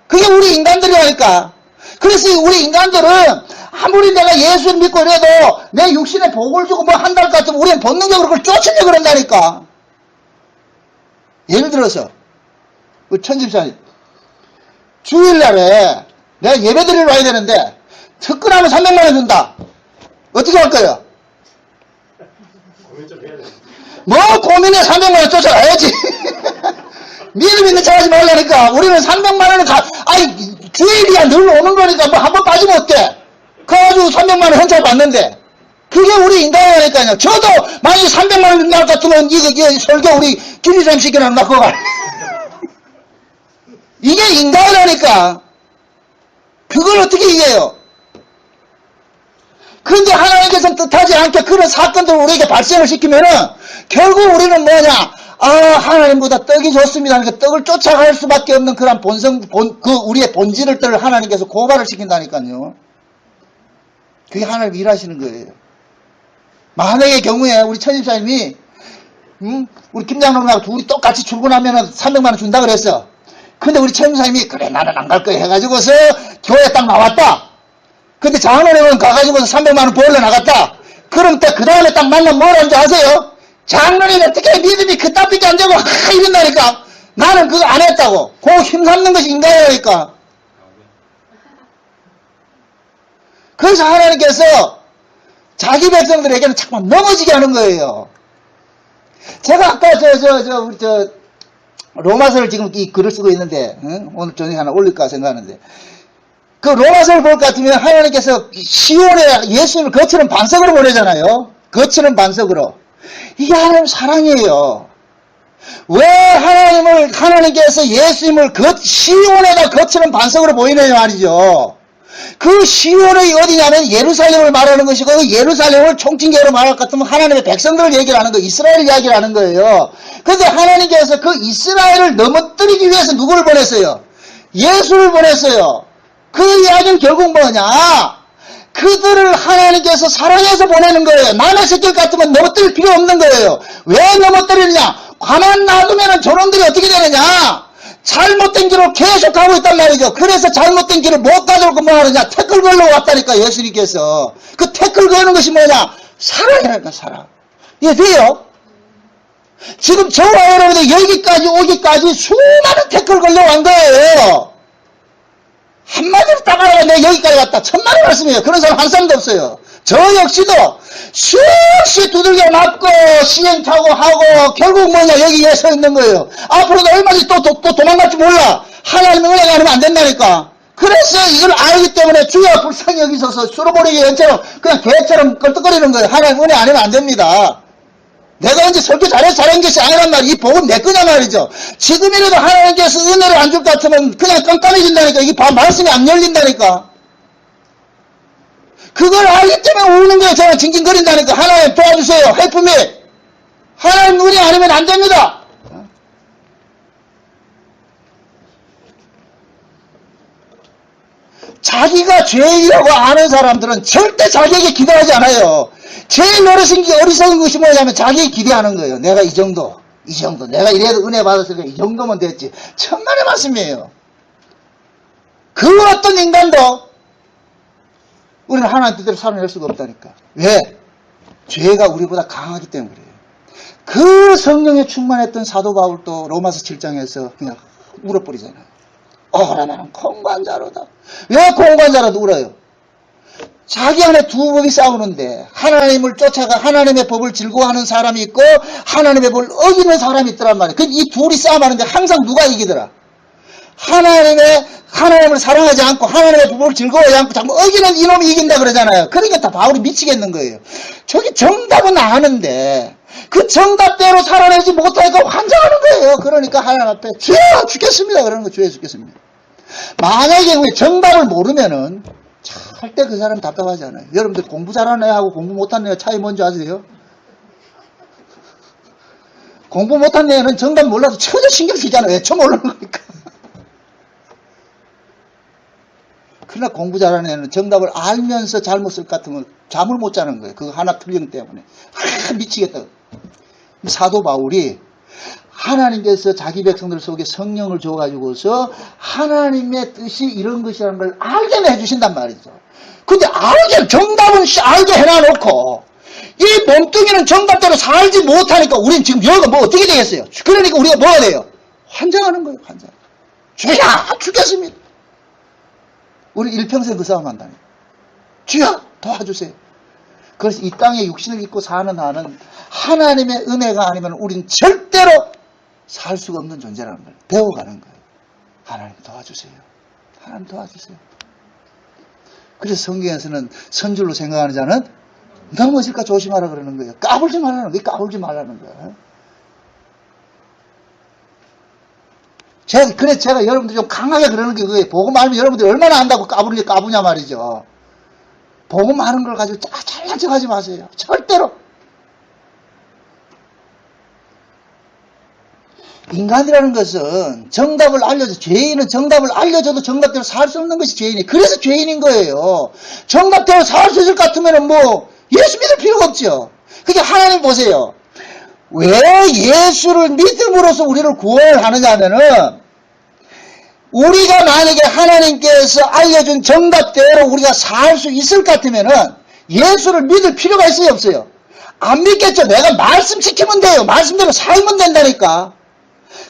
그게 우리 인간들이라니까. 그래서 우리 인간들은 아무리 내가 예수를 믿고 이래도 내 육신에 복을 주고 뭐 한달 같으면 우리는 본능적으로 그걸 쫓으려고 그런다니까. 예를 들어서 우리 천집사님 주일날에 내가 예배 드리러 와야 되는데 특근하면 300만 원 준다. 어떻게 할 거예요? 고민 좀 해야 돼. 뭐 고민해 300만 원 쫓아가야지. 믿음 있는 척 하지 말라니까. 우리는 300만 원을 아니 주일이야 늘 오는 거니까 뭐 한 번 빠지면 어때? 그래가지고 300만 원 현찰 받는데 그게 우리 인간이라니까요. 저도 만약에 300만 원 준다 같으면 이거 설교 우리 김유삼 시켜놨나 그거 갈 이게 인간이라니까. 그걸 어떻게 이겨요? 그런데 하나님께서는 뜻하지 않게 그런 사건들을 우리에게 발생을 시키면은 결국 우리는 뭐냐? 아, 하나님보다 떡이 좋습니다. 그러니까 떡을 쫓아갈 수밖에 없는 그런 우리의 본질을 하나님께서 고발을 시킨다니까요. 그게 하나님 일하시는 거예요. 만약의 경우에 우리 천집사님이, 우리 김장로님하고 둘이 똑같이 출근하면은 300만 원 준다 그랬어. 근데 우리 천집사님이, 그래, 나는 안 갈 거야 해가지고서 교회 딱 나왔다. 근데 장로님은 가가지고서 300만 원 벌러 나갔다. 그럼 그 다음에 딱 만나면 뭘 하는지 아세요? 장로님 어떻게 믿음이 그따위게 안 되고 이런다니까. 나는 그거 안 했다고. 그 힘삼는 것이 인간이라니까. 그래서 하나님께서 자기 백성들에게는 자꾸 넘어지게 하는 거예요. 제가 아까 우리 로마서를 지금 이 글을 쓰고 있는데, 오늘 저녁에 하나 올릴까 생각하는데, 그 로마서를 볼 것 같으면 하나님께서 시온에 예수님을 거처는 반석으로 보내잖아요. 거처는 반석으로. 이게 하나님 사랑이에요. 왜 하나님께서 예수님을 시온에다 거처는 반석으로 보이느냐 말이죠. 그 시온이 어디냐면 예루살렘을 말하는 것이고, 그 예루살렘을 총칭계로 말할 것 같으면 하나님의 백성들을 얘기를 하는 거예요. 이스라엘 이야기를 하는 거예요. 그런데 하나님께서 그 이스라엘을 넘어뜨리기 위해서 누구를 보냈어요? 예수를 보냈어요. 그 이야기는 결국 뭐냐? 그들을 하나님께서 사랑해서 보내는 거예요. 남의 새끼 같으면 넘어뜨릴 필요 없는 거예요. 왜 넘어뜨리느냐? 가만 놔두면 저놈들이 어떻게 되느냐? 잘못된 길로 계속 가고 있단 말이죠. 그래서 잘못된 길을 못 가져올 거 뭐 하느냐? 태클 걸러 왔다니까, 예수님께서. 그 태클 거는 것이 뭐냐? 사랑이라니까, 사랑. 이해돼요? 지금 저와 여러분들 여기까지 오기까지 수많은 태클 걸려 간 거예요. 한마디로 딱 알아가 내가 여기까지 왔다. 천만의 말씀이에요. 그런 사람 한 사람도 없어요. 저 역시도 수없이 두들겨 맞고 시행착오 하고 결국 뭐냐 여기에 서 있는 거예요. 앞으로도 얼마든지 또 도망갈지 몰라. 하나님의 은혜가 아니면 안 된다니까. 그래서 이걸 알기 때문에 주여 불쌍히 여기서서 수로보리기 연처럼 그냥 개처럼 껄떡거리는 거예요. 하나님 은혜 아니면 안 됩니다. 내가 언제 설교 잘해서 잘한 것이 아니란 말이야. 이 복은 내 거냐 말이죠. 지금이라도 하나님께서 은혜를 안 줄 것 같으면 그냥 깜깜해진다니까. 이게 말씀이 안 열린다니까. 그걸 알기 때문에 우는 거예요. 저는 징징거린다니까. 하나님 도와주세요. help me. 하나님 은혜 아니면 안 됩니다. 자기가 죄인이라고 아는 사람들은 절대 자기에게 기도하지 않아요. 제일 어리석은 것이 뭐냐면 자기에게 기대하는 거예요. 내가 이 정도. 내가 이래도 은혜 받았으니까 이 정도면 됐지. 천만의 말씀이에요. 그 어떤 인간도 우리는 하나님 뜻대로 살아낼 수가 없다니까. 왜? 죄가 우리보다 강하기 때문에 그래요. 그 성령에 충만했던 사도 바울도 로마서 7장에서 그냥 울어버리잖아요. 나는 공관자로다. 왜 공관자로도 울어요? 자기 안에 두 법이 싸우는데 하나님을 쫓아가 하나님의 법을 즐거워하는 사람이 있고 하나님의 법을 어기는 사람이 있더란 말이에요. 이 둘이 싸움하는데 항상 누가 이기더라? 하나님을 사랑하지 않고 하나님의 법을 즐거워하지 않고 자꾸 어기는 이놈이 이긴다 그러잖아요. 그러니까 다 바울이 미치겠는 거예요. 저기 정답은 아는데 그 정답대로 살아내지 못하니까 환장하는 거예요. 그러니까 하나님 앞에 주여 죽겠습니다. 그러는 거 주여 죽겠습니다. 만약에 우리 정답을 모르면은 절대 그 사람 답답하지 않아요. 여러분들 공부 잘하는 애하고 공부 못하는 애 차이 뭔지 아세요? 공부 못하는 애는 정답 몰라도 전혀 신경 쓰지 않아요. 애초 모르는 거니까. 그러나 공부 잘하는 애는 정답을 알면서 잘못 쓸 것 같으면 잠을 못 자는 거예요. 그거 하나 틀린 때문에. 미치겠다. 사도 바울이 하나님께서 자기 백성들 속에 성령을 줘가지고서 하나님의 뜻이 이런 것이라는 걸 알게 해주신단 말이죠. 근데 정답은 알게 해놔놓고 이 몸뚱이는 정답대로 살지 못하니까 우린 지금 여기가 뭐 어떻게 되겠어요? 그러니까 우리가 뭐가 돼요? 환장하는 거예요. 환장. 죄야 죽겠습니다. 우리 일평생 그 싸움 한다니. 주여 도와주세요. 그래서 이 땅에 육신을 입고 사는 한은 하나님의 은혜가 아니면 우린 절대로 살 수가 없는 존재라는 걸 배워가는 거예요. 하나님 도와주세요. 하나님 도와주세요. 그래서 성경에서는 선줄로 생각하는 자는 넘어질까 조심하라 그러는 거예요. 까불지 말라는 거예요. 까불지 말라는 거예요. 그래서 제가 여러분들 좀 강하게 그러는 게 그거예요. 복음 알면 여러분들이 얼마나 안다고 까부냐 말이죠. 복음 아는 걸 가지고 잘난 척 하지 마세요. 절대로. 인간이라는 것은 정답을 죄인은 정답을 알려줘도 정답대로 살 수 없는 것이 죄인이에요. 그래서 죄인인 거예요. 정답대로 살 수 있을 것 같으면 예수 믿을 필요가 없죠. 그게 하나님 보세요. 왜 예수를 믿음으로써 우리를 구원하느냐 하면은 우리가 만약에 하나님께서 알려준 정답대로 우리가 살 수 있을 것 같으면은 예수를 믿을 필요가 있어요, 없어요? 안 믿겠죠. 내가 말씀 지키면 돼요. 말씀대로 살면 된다니까.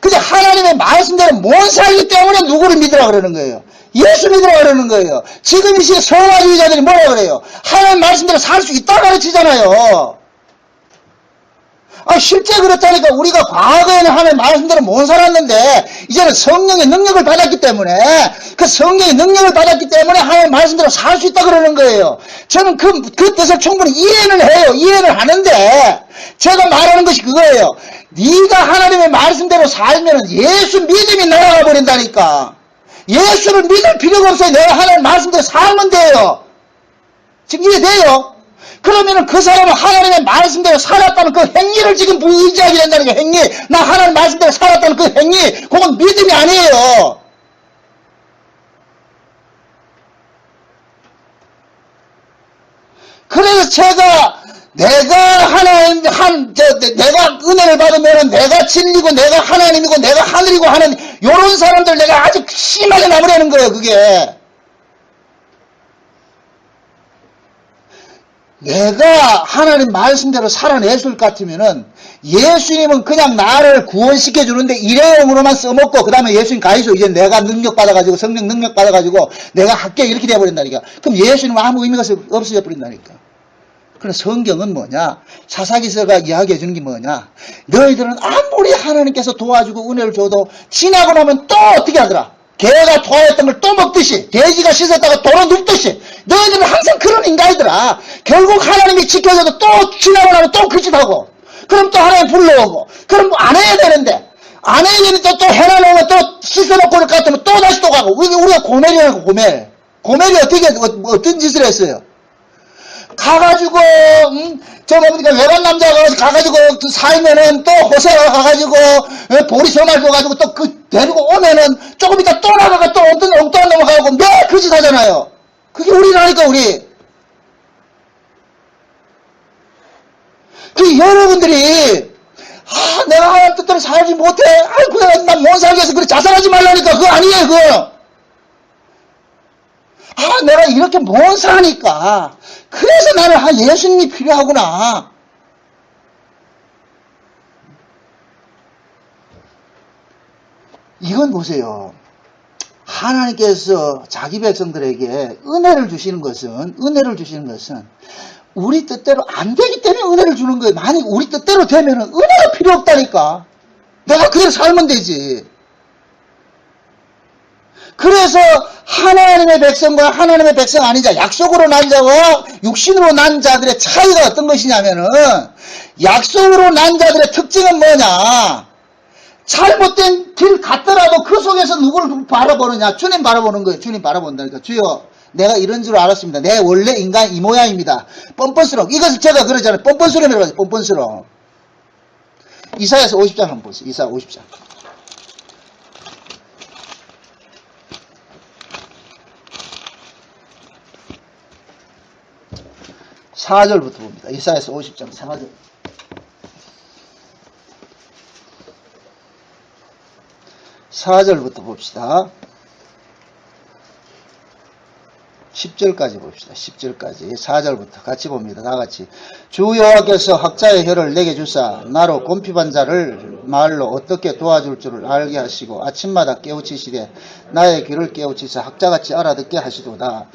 근데 하나님의 말씀대로 못 살기 때문에 누구를 믿으라 그러는 거예요? 예수 믿으라 그러는 거예요. 지금 이 시대 성화주의자들이 뭐라 그래요? 하나님 말씀대로 살 수 있다고 가르치잖아요. 실제 그렇다니까. 우리가 과거에는 하나님 말씀대로 못 살았는데 이제는 성령의 능력을 받았기 때문에 그 성령의 능력을 받았기 때문에 하나님 말씀대로 살 수 있다 그러는 거예요. 저는 그 뜻을 충분히 이해는 해요. 이해를 하는데 제가 말하는 것이 그거예요. 네가 하나님의 말씀대로 살면 예수 믿음이 날아가 버린다니까. 예수를 믿을 필요가 없어요. 내가 하나님 말씀대로 살면 돼요. 지금 이해돼요? 그러면은 그 사람은 하나님의 말씀대로 살았다는 그 행위를 지금 의지하게 된다는 게 행위. 나 하나님 말씀대로 살았다는 그 행위. 그건 믿음이 아니에요. 그래서 내가 내가 은혜를 받으면 내가 진리고 내가 하나님이고 내가 하늘이고 하는 요런 사람들 내가 아주 심하게 나무라는 거예요, 그게. 내가 하나님 말씀대로 살아냈을 것 같으면은 예수님은 그냥 나를 구원시켜 주는데 일회용으로만 써먹고 그 다음에 예수님 가이소 이제 내가 능력 받아가지고 성령 능력 받아가지고 내가 합격 이렇게 돼버린다니까. 그럼 예수님은 아무 의미가 없어져 버린다니까. 그래서 성경은 뭐냐? 사사기서가 이야기해 주는 게 뭐냐? 너희들은 아무리 하나님께서 도와주고 은혜를 줘도 지나고 나면 또 어떻게 하더라? 개가 토하였던 걸 또 먹듯이 돼지가 씻었다가 도로 눕듯이 너희들은 항상 그런 인간이더라. 결국 하나님이 지켜줘도 또 지나고 나면 또 그 짓하고 그럼 또 하나님 불러오고 그럼 뭐 안 해야 되는데 안 해야 되는데 또 해놔놓으면 또 씻어놓고 올 것 같으면 또 다시 또 가고. 우리가 고멜이라고 고멜이 어떤 짓을 했어요? 가가지고 외간 남자가 가가지고 살면은 또 호세가 가가지고 보리새말 줘가지고 또 데리고 오면은 조금 있다 또 나가가 또 엉뚱한 넘어가고 매 그 짓 하잖아요. 그게 우리라니까 우리. 그 여러분들이 내가 하나님 뜻대로 살지 못해. 그냥 난 못 살게 해서 그래 자살하지 말라니까. 그거 아니에요 그거. 내가 이렇게 못 사니까 그래서 나는 예수님이 필요하구나. 이건 보세요. 하나님께서 자기 백성들에게 은혜를 주시는 것은 우리 뜻대로 안 되기 때문에 은혜를 주는 거예요. 만약 우리 뜻대로 되면 은혜가 필요 없다니까. 내가 그대로 살면 되지. 그래서 하나님의 백성과 하나님의 백성 아닌 자, 약속으로 난 자와 육신으로 난 자들의 차이가 어떤 것이냐면은 약속으로 난 자들의 특징은 뭐냐? 잘못된 길 갔더라도 그 속에서 누구를 바라보느냐? 주님 바라보는 거예요. 주님 바라본다니까. 주여, 내가 이런 줄 알았습니다. 내 원래 인간 이 모양입니다. 뻔뻔스러워. 이것을 제가 그러잖아요. 뻔뻔스러움이라고 하죠. 뻔뻔스러움. 이사야서 50장 한번 보세요. 이사야 50장. 4절부터 봅니다. 이사야서 50장 4절. 4절부터 봅시다. 10절까지 봅시다. 10절까지 4절부터 같이 봅니다. 다 같이. 주 여호와께서 학자의 혀를 내게 주사 나로 곰핍한 자를 말로 어떻게 도와줄 줄을 알게 하시고 아침마다 깨우치시되 나의 귀를 깨우치사 학자같이 알아듣게 하시도다.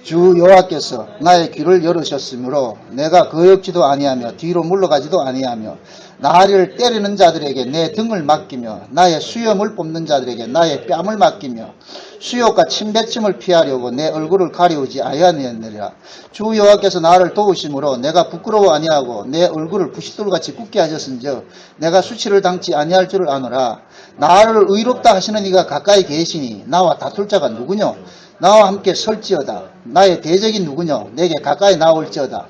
주 여호와께서 나의 귀를 열으셨으므로 내가 거역지도 아니하며 뒤로 물러가지도 아니하며 나를 때리는 자들에게 내 등을 맡기며 나의 수염을 뽑는 자들에게 나의 뺨을 맡기며 수욕과 침뱉음을 피하려고 내 얼굴을 가리우지 아니하였느니라. 주 여호와께서 나를 도우심으로 내가 부끄러워 아니하고 내 얼굴을 부싯돌같이 굳게 하셨은즉 내가 수치를 당치 아니할 줄을 아노라. 나를 의롭다 하시는 이가 가까이 계시니 나와 다툴 자가 누구뇨? 나와 함께 설지어다. 나의 대적이 누구뇨? 내게 가까이 나올지어다.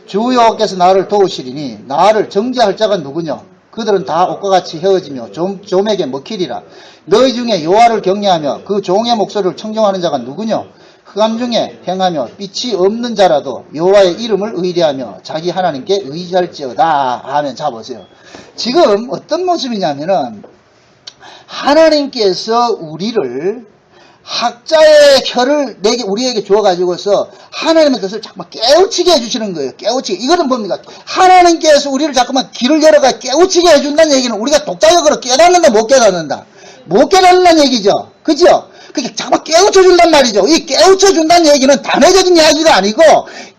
주 여호와께서 나를 도우시리니 나를 정죄할 자가 누구뇨? 그들은 다 옷과 같이 헤어지며 좀에게 먹히리라. 너희 중에 여호와를 경외하며 그 종의 목소리를 청정하는 자가 누구뇨? 흑암 중에 행하며 빛이 없는 자라도 여호와의 이름을 의뢰하며 자기 하나님께 의지할지어다 하면 잡으세요. 지금 어떤 모습이냐면은 하나님께서 우리를 학자의 혀를 우리에게 주어가지고서 하나님의 뜻을 자꾸만 깨우치게 해주시는 거예요. 깨우치게. 이거는 뭡니까? 하나님께서 우리를 자꾸만 귀를 열어가 깨우치게 해준다는 얘기는 우리가 독자적으로 깨닫는다, 못 깨닫는다? 못 깨닫는다는 얘기죠. 그죠? 그게 자꾸만 깨우쳐준단 말이죠. 이 깨우쳐준다는 얘기는 단회적인 이야기가 아니고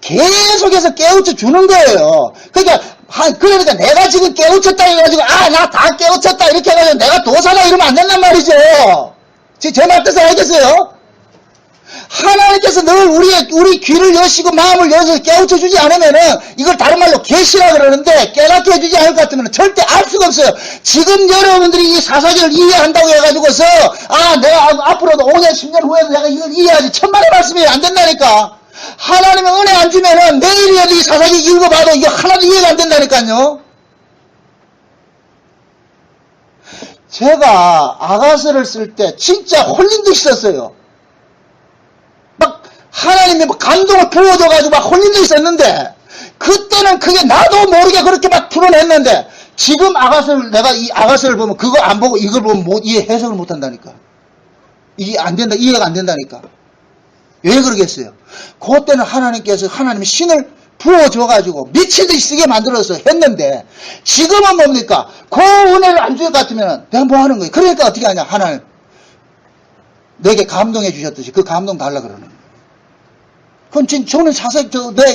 계속해서 깨우쳐주는 거예요. 그러니까 내가 지금 깨우쳤다 해가지고 나 다 깨우쳤다 이렇게 해가지고 내가 도사다 이러면 안 된단 말이죠. 제 말 뜻을 알겠어요? 하나님께서 늘 우리 귀를 여시고 마음을 여셔서 깨우쳐 주지 않으면은 이걸 다른 말로 계시라 그러는데 깨닫게 해주지 않을 것 같으면 절대 알 수가 없어요. 지금 여러분들이 이 사사기를 이해한다고 해가지고서 내가 앞으로도 5년 10년 후에도 내가 이걸 이해하지 천만의 말씀이 안 된다니까. 하나님의 은혜 안 주면은 내일이라도 이 사사기 읽어봐도 이게 하나도 이해가 안 된다니까요. 제가 아가서를 쓸 때 진짜 홀린 듯이 썼어요. 막 하나님이 감동을 부어줘가지고 막 홀린 듯이 썼는데 그때는 그게 나도 모르게 그렇게 막 풀어냈는데 지금 내가 이 아가서를 보면 그거 안 보고 이걸 보면 해석을 못 한다니까. 이게 안 된다, 이해가 안 된다니까. 왜 그러겠어요? 그때는 하나님이 신을 부어줘가지고 미친듯이 쓰게 만들어서 했는데 지금은 뭡니까? 그 은혜를 안 줄 것 같으면 내가 뭐 하는 거예요? 그러니까 어떻게 하냐? 하나님 내게 감동해 주셨듯이 그 감동 달라 그러는 거예요. 그럼 저는 사실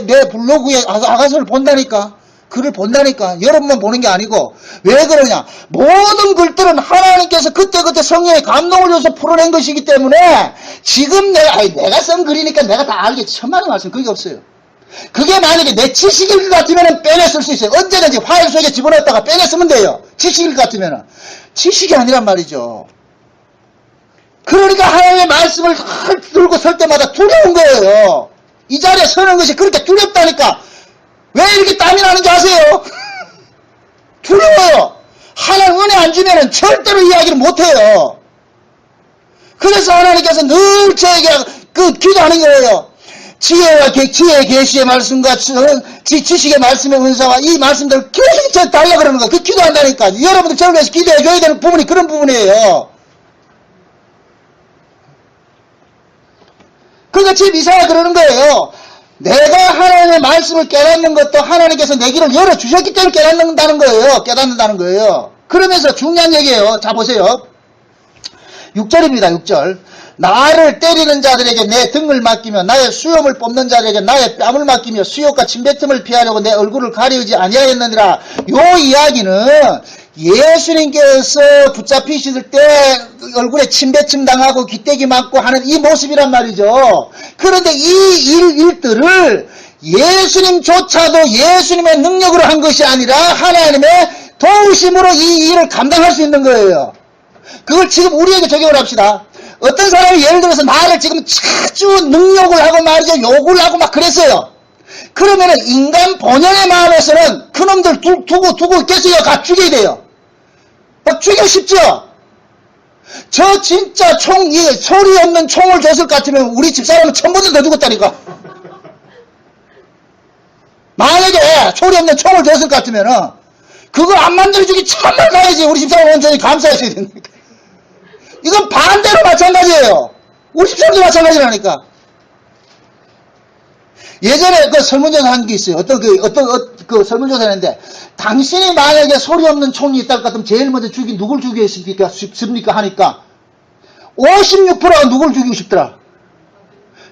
내 블로그에 아가서를 본다니까. 글을 본다니까. 여러분만 보는 게 아니고 왜 그러냐? 모든 글들은 하나님께서 그때그때 성령의 감동을 줘서 풀어낸 것이기 때문에 지금 내가 쓴 글이니까 내가 다 알겠지. 천만의 말씀 그게 없어요. 그게 만약에 내 지식일 것 같으면 빼냈을 수 있어요. 언제든지 파일 속에 집어넣었다가 빼냈으면 돼요. 지식일 것 같으면. 지식이 아니란 말이죠. 그러니까 하나님의 말씀을 들고 설 때마다 두려운 거예요. 이 자리에 서는 것이 그렇게 두렵다니까. 왜 이렇게 땀이 나는지 아세요? 두려워요. 하나님 은혜 안 주면은 절대로 이야기를 못해요. 그래서 하나님께서 늘 저에게 기도하는 거예요. 지혜의 계시의 말씀과 지식의 말씀의 은사와 이 말씀들을 계속 달라 그러는 거예요. 기도한다니까. 여러분들 저를 위해서 기도해줘야 되는 부분이 그런 부분이에요. 그러니까 지금 이사야 그러는 거예요. 내가 하나님의 말씀을 깨닫는 것도 하나님께서 내 길을 열어주셨기 때문에 깨닫는다는 거예요. 그러면서 중요한 얘기예요. 자 보세요. 6절입니다. 6절. 나를 때리는 자들에게 내 등을 맡기며 나의 수염을 뽑는 자들에게 나의 뺨을 맡기며 수욕과 침뱉음을 피하려고 내 얼굴을 가리우지 아니하였느니라. 요 이야기는 예수님께서 붙잡히실 때 얼굴에 침뱉음 당하고 기대기 맞고 하는 이 모습이란 말이죠. 그런데 이 일들을 예수님조차도 예수님의 능력으로 한 것이 아니라 하나님의 도우심으로 이 일을 감당할 수 있는 거예요. 그걸 지금 우리에게 적용을 합시다. 어떤 사람이 예를 들어서 나를 지금 아주 능욕을 하고 말이죠. 욕을 하고 막 그랬어요. 그러면은 인간 본연의 마음에서는 그놈들 두고 있겠어요? 가 죽여야 돼요. 막 죽이고 싶죠? 저 진짜 소리 없는 총을 줬을 것 같으면 우리 집사람은 1000번을 더 죽었다니까. 만약에 소리 없는 총을 줬을 것 같으면은 그걸 안 만들어주기 참말 가야지. 우리 집사람 온전히 감사했어야 됩니까? 이건 반대로 마찬가지예요. 우리 집사람도 마찬가지라니까. 예전에 그 설문조사 한 게 있어요. 그 설문조사 했는데, 당신이 만약에 소리 없는 총이 있다고 같으면 제일 먼저 누굴 죽이고 싶습니까? 하니까, 56%가 누굴 죽이고 싶더라?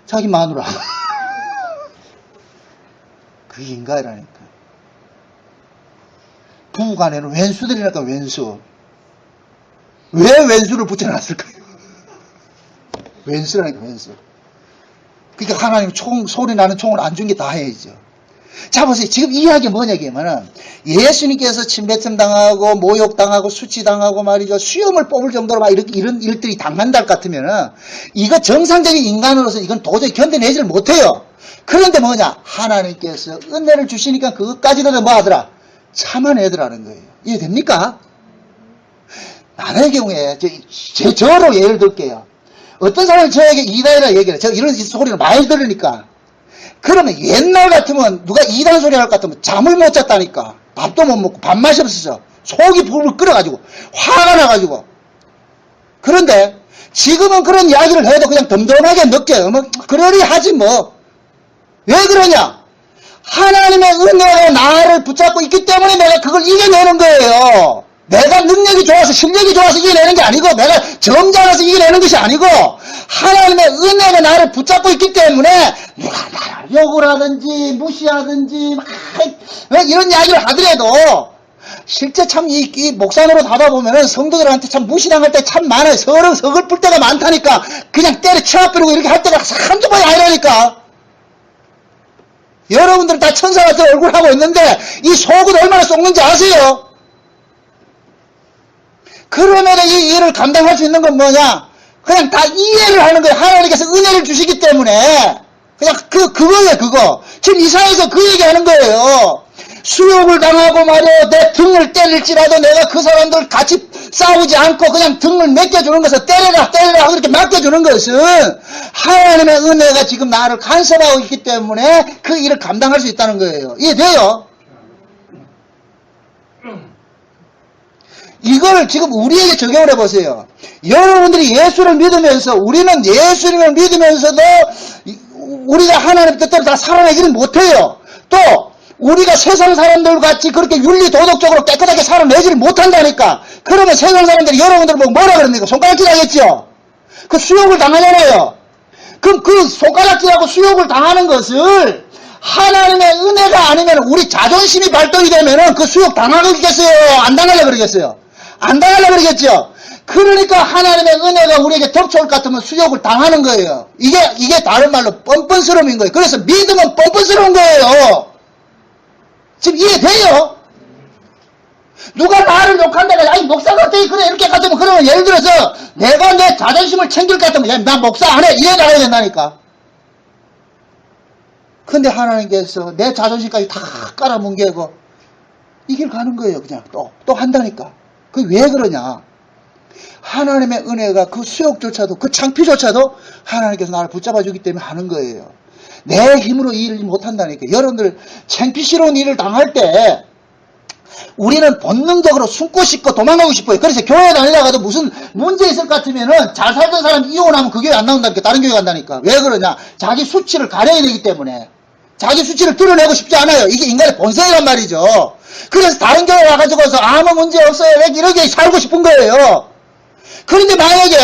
자기 마누라. 그게 인간이라니까. 부부간에는 왼수들이니까 왼수. 왜 왼수를 붙여놨을까요? 왼수라니까 왼수. 그러니까 하나님 소리 나는 총을 안 준 게 다 해야죠. 자 보세요. 지금 이 이야기가 뭐냐면 예수님께서 침뱉음 당하고 모욕 당하고 수치 당하고 말이죠. 수염을 뽑을 정도로 막 이런 일들이 당한다 같으면은 이거 정상적인 인간으로서 이건 도저히 견뎌내지를 못해요. 그런데 뭐냐? 하나님께서 은혜를 주시니까 그것까지도 뭐 하더라? 참아내더라는 거예요. 이해됩니까? 나의 경우에 저로 예를 들게요. 어떤 사람이 저에게 이단이라 얘기를 해요. 제가 이런 소리를 많이 들으니까. 그러면 옛날 같으면 누가 이단 소리 할 것 같으면 잠을 못 잤다니까. 밥도 못 먹고 밥맛이 없어서 속이 불을 끓여가지고 화가 나가지고. 그런데 지금은 그런 이야기를 해도 그냥 덤덤하게 느껴요. 뭐 그러리 하지 뭐. 왜 그러냐? 하나님의 은혜가 나를 붙잡고 있기 때문에 내가 그걸 이겨내는 거예요. 내가 능력이 좋아서 실력이 좋아서 이겨내는 게 아니고 내가 점잖아서 이겨내는 것이 아니고 하나님의 은혜가 나를 붙잡고 있기 때문에 누가 나를 욕을 하든지 무시하든지 막 이런 이야기를 하더라도 실제 참 이 목사노릇 하다 보면은 성도들한테 참 무시당할 때 참 많아요. 서글플 때가 많다니까. 그냥 때려치워버리고 이렇게 할 때가 한두 번이 아니라니까. 여러분들 다 천사 같은 얼굴 하고 있는데 이 속은 얼마나 썩는지 아세요? 그러면 이 일을 감당할 수 있는 건 뭐냐? 그냥 다 이해를 하는 거예요. 하나님께서 은혜를 주시기 때문에. 그냥 그거예요, 그거. 지금 이사야에서 그 얘기 하는 거예요. 수욕을 당하고 말이야, 내 등을 때릴지라도 내가 그 사람들 같이 싸우지 않고 그냥 등을 맡겨주는 것은 때려라, 그렇게 맡겨주는 것은 하나님의 은혜가 지금 나를 간섭하고 있기 때문에 그 일을 감당할 수 있다는 거예요. 이해돼요? 이걸 지금 우리에게 적용을 해보세요. 여러분들이 예수를 믿으면서 우리는 예수님을 믿으면서도 우리가 하나님 뜻대로 다 살아내지는 못해요. 또 우리가 세상 사람들 같이 그렇게 윤리 도덕적으로 깨끗하게 살아내지를 못한다니까. 그러면 세상 사람들이 여러분들 보고 뭐라 그럽니까? 손가락질 하겠죠? 그 수욕을 당하잖아요. 그럼 그 손가락질하고 수욕을 당하는 것을 하나님의 은혜가 아니면 우리 자존심이 발동이 되면은 그 수욕 당하겠어요? 안 당하려고 그러겠어요? 안 당하려고 그러겠죠? 그러니까 하나님의 은혜가 우리에게 덮쳐올 것 같으면 수욕을 당하는 거예요. 이게 다른 말로 뻔뻔스러움인 거예요. 그래서 믿음은 뻔뻔스러운 거예요. 지금 이해돼요? 누가 나를 욕한다가 아니 목사가 어떻게 그래 이렇게 같으면 그러면 예를 들어서 내가 내 자존심을 챙길 것 같으면 야, 나 목사 안 해 이래 나가야 된다니까. 근데 하나님께서 내 자존심까지 다 깔아뭉개고 이 길 가는 거예요. 그냥 또 한다니까. 그게 왜 그러냐? 하나님의 은혜가 그 수욕조차도 그 창피조차도 하나님께서 나를 붙잡아주기 때문에 하는 거예요. 내 힘으로 이 일을 못한다니까. 여러분들 창피스러운 일을 당할 때 우리는 본능적으로 숨고 싶고 도망가고 싶어요. 그래서 교회 다니다가도 무슨 문제 있을 것 같으면은 잘 살던 사람 이혼하면 그 교회 안 나온다니까. 다른 교회 간다니까. 왜 그러냐? 자기 수치를 가려야 되기 때문에. 자기 수치를 드러내고 싶지 않아요. 이게 인간의 본성이란 말이죠. 그래서 다른 교회 와가지고서 아무 문제 없어요. 왜 이렇게 살고 싶은 거예요. 그런데 만약에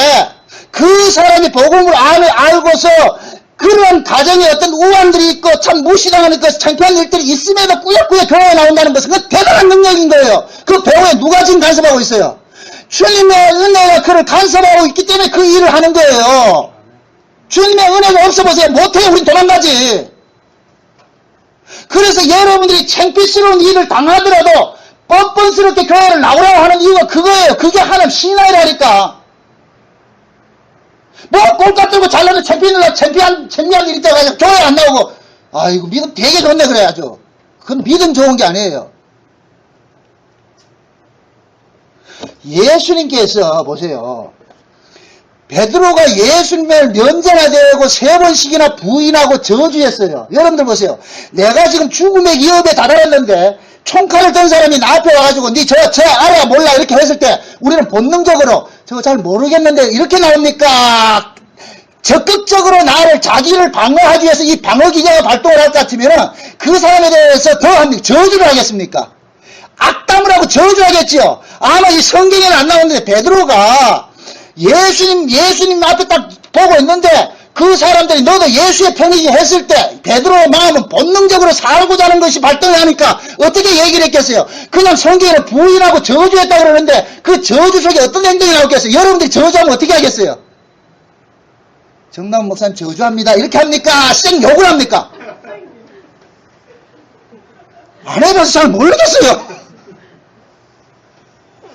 그 사람이 복음을 알고서 그런 가정에 어떤 우환들이 있고 참 무시당하는 것 창피한 일들이 있음에도 꾸역꾸역 교회에 나온다는 것은 그 대단한 능력인 거예요. 그 배후에 누가 지금 간섭하고 있어요? 주님의 은혜가 그를 간섭하고 있기 때문에 그 일을 하는 거예요. 주님의 은혜가 없어보세요. 못해요. 우린 도망가지. 그래서 여러분들이 창피스러운 일을 당하더라도 뻔뻔스럽게 교회를 나오라고 하는 이유가 그거예요. 그게 하나님 신앙이라니까. 뭐 꼴값 들고 잘나도 창피한 일 있다가 교회 안 나오고 아이고 믿음 되게 좋네 그래야죠. 그건 믿음 좋은 게 아니에요. 예수님께서 보세요. 베드로가 예수님을 면전하되고 3번씩이나 부인하고 저주했어요. 여러분들 보세요. 내가 지금 죽음의 위협에 달하였는데 총칼을 든 사람이 나 앞에 와가지고 니 저 알아 몰라 이렇게 했을 때 우리는 본능적으로 저거 잘 모르겠는데 이렇게 나옵니까? 적극적으로 나를 자기를 방어하기 위해서 이 방어기제가 발동을 할 것 같으면 그 사람에 대해서 더 합니까? 저주를 하겠습니까? 악담을 하고 저주하겠지요. 아마 이 성경에는 안 나오는데 베드로가 예수님 앞에 딱 보고 있는데 그 사람들이 너도 예수의 편이지 했을 때 베드로의 마음은 본능적으로 살고자 하는 것이 발동을 하니까 어떻게 얘기를 했겠어요? 그냥 성경에는 부인하고 저주했다고 그러는데 그 저주 속에 어떤 행동이 나오겠어요? 여러분들이 저주하면 어떻게 하겠어요? 정남 목사님 저주합니다. 이렇게 합니까? 쌩 욕을 합니까? 안 해봐서 잘 모르겠어요.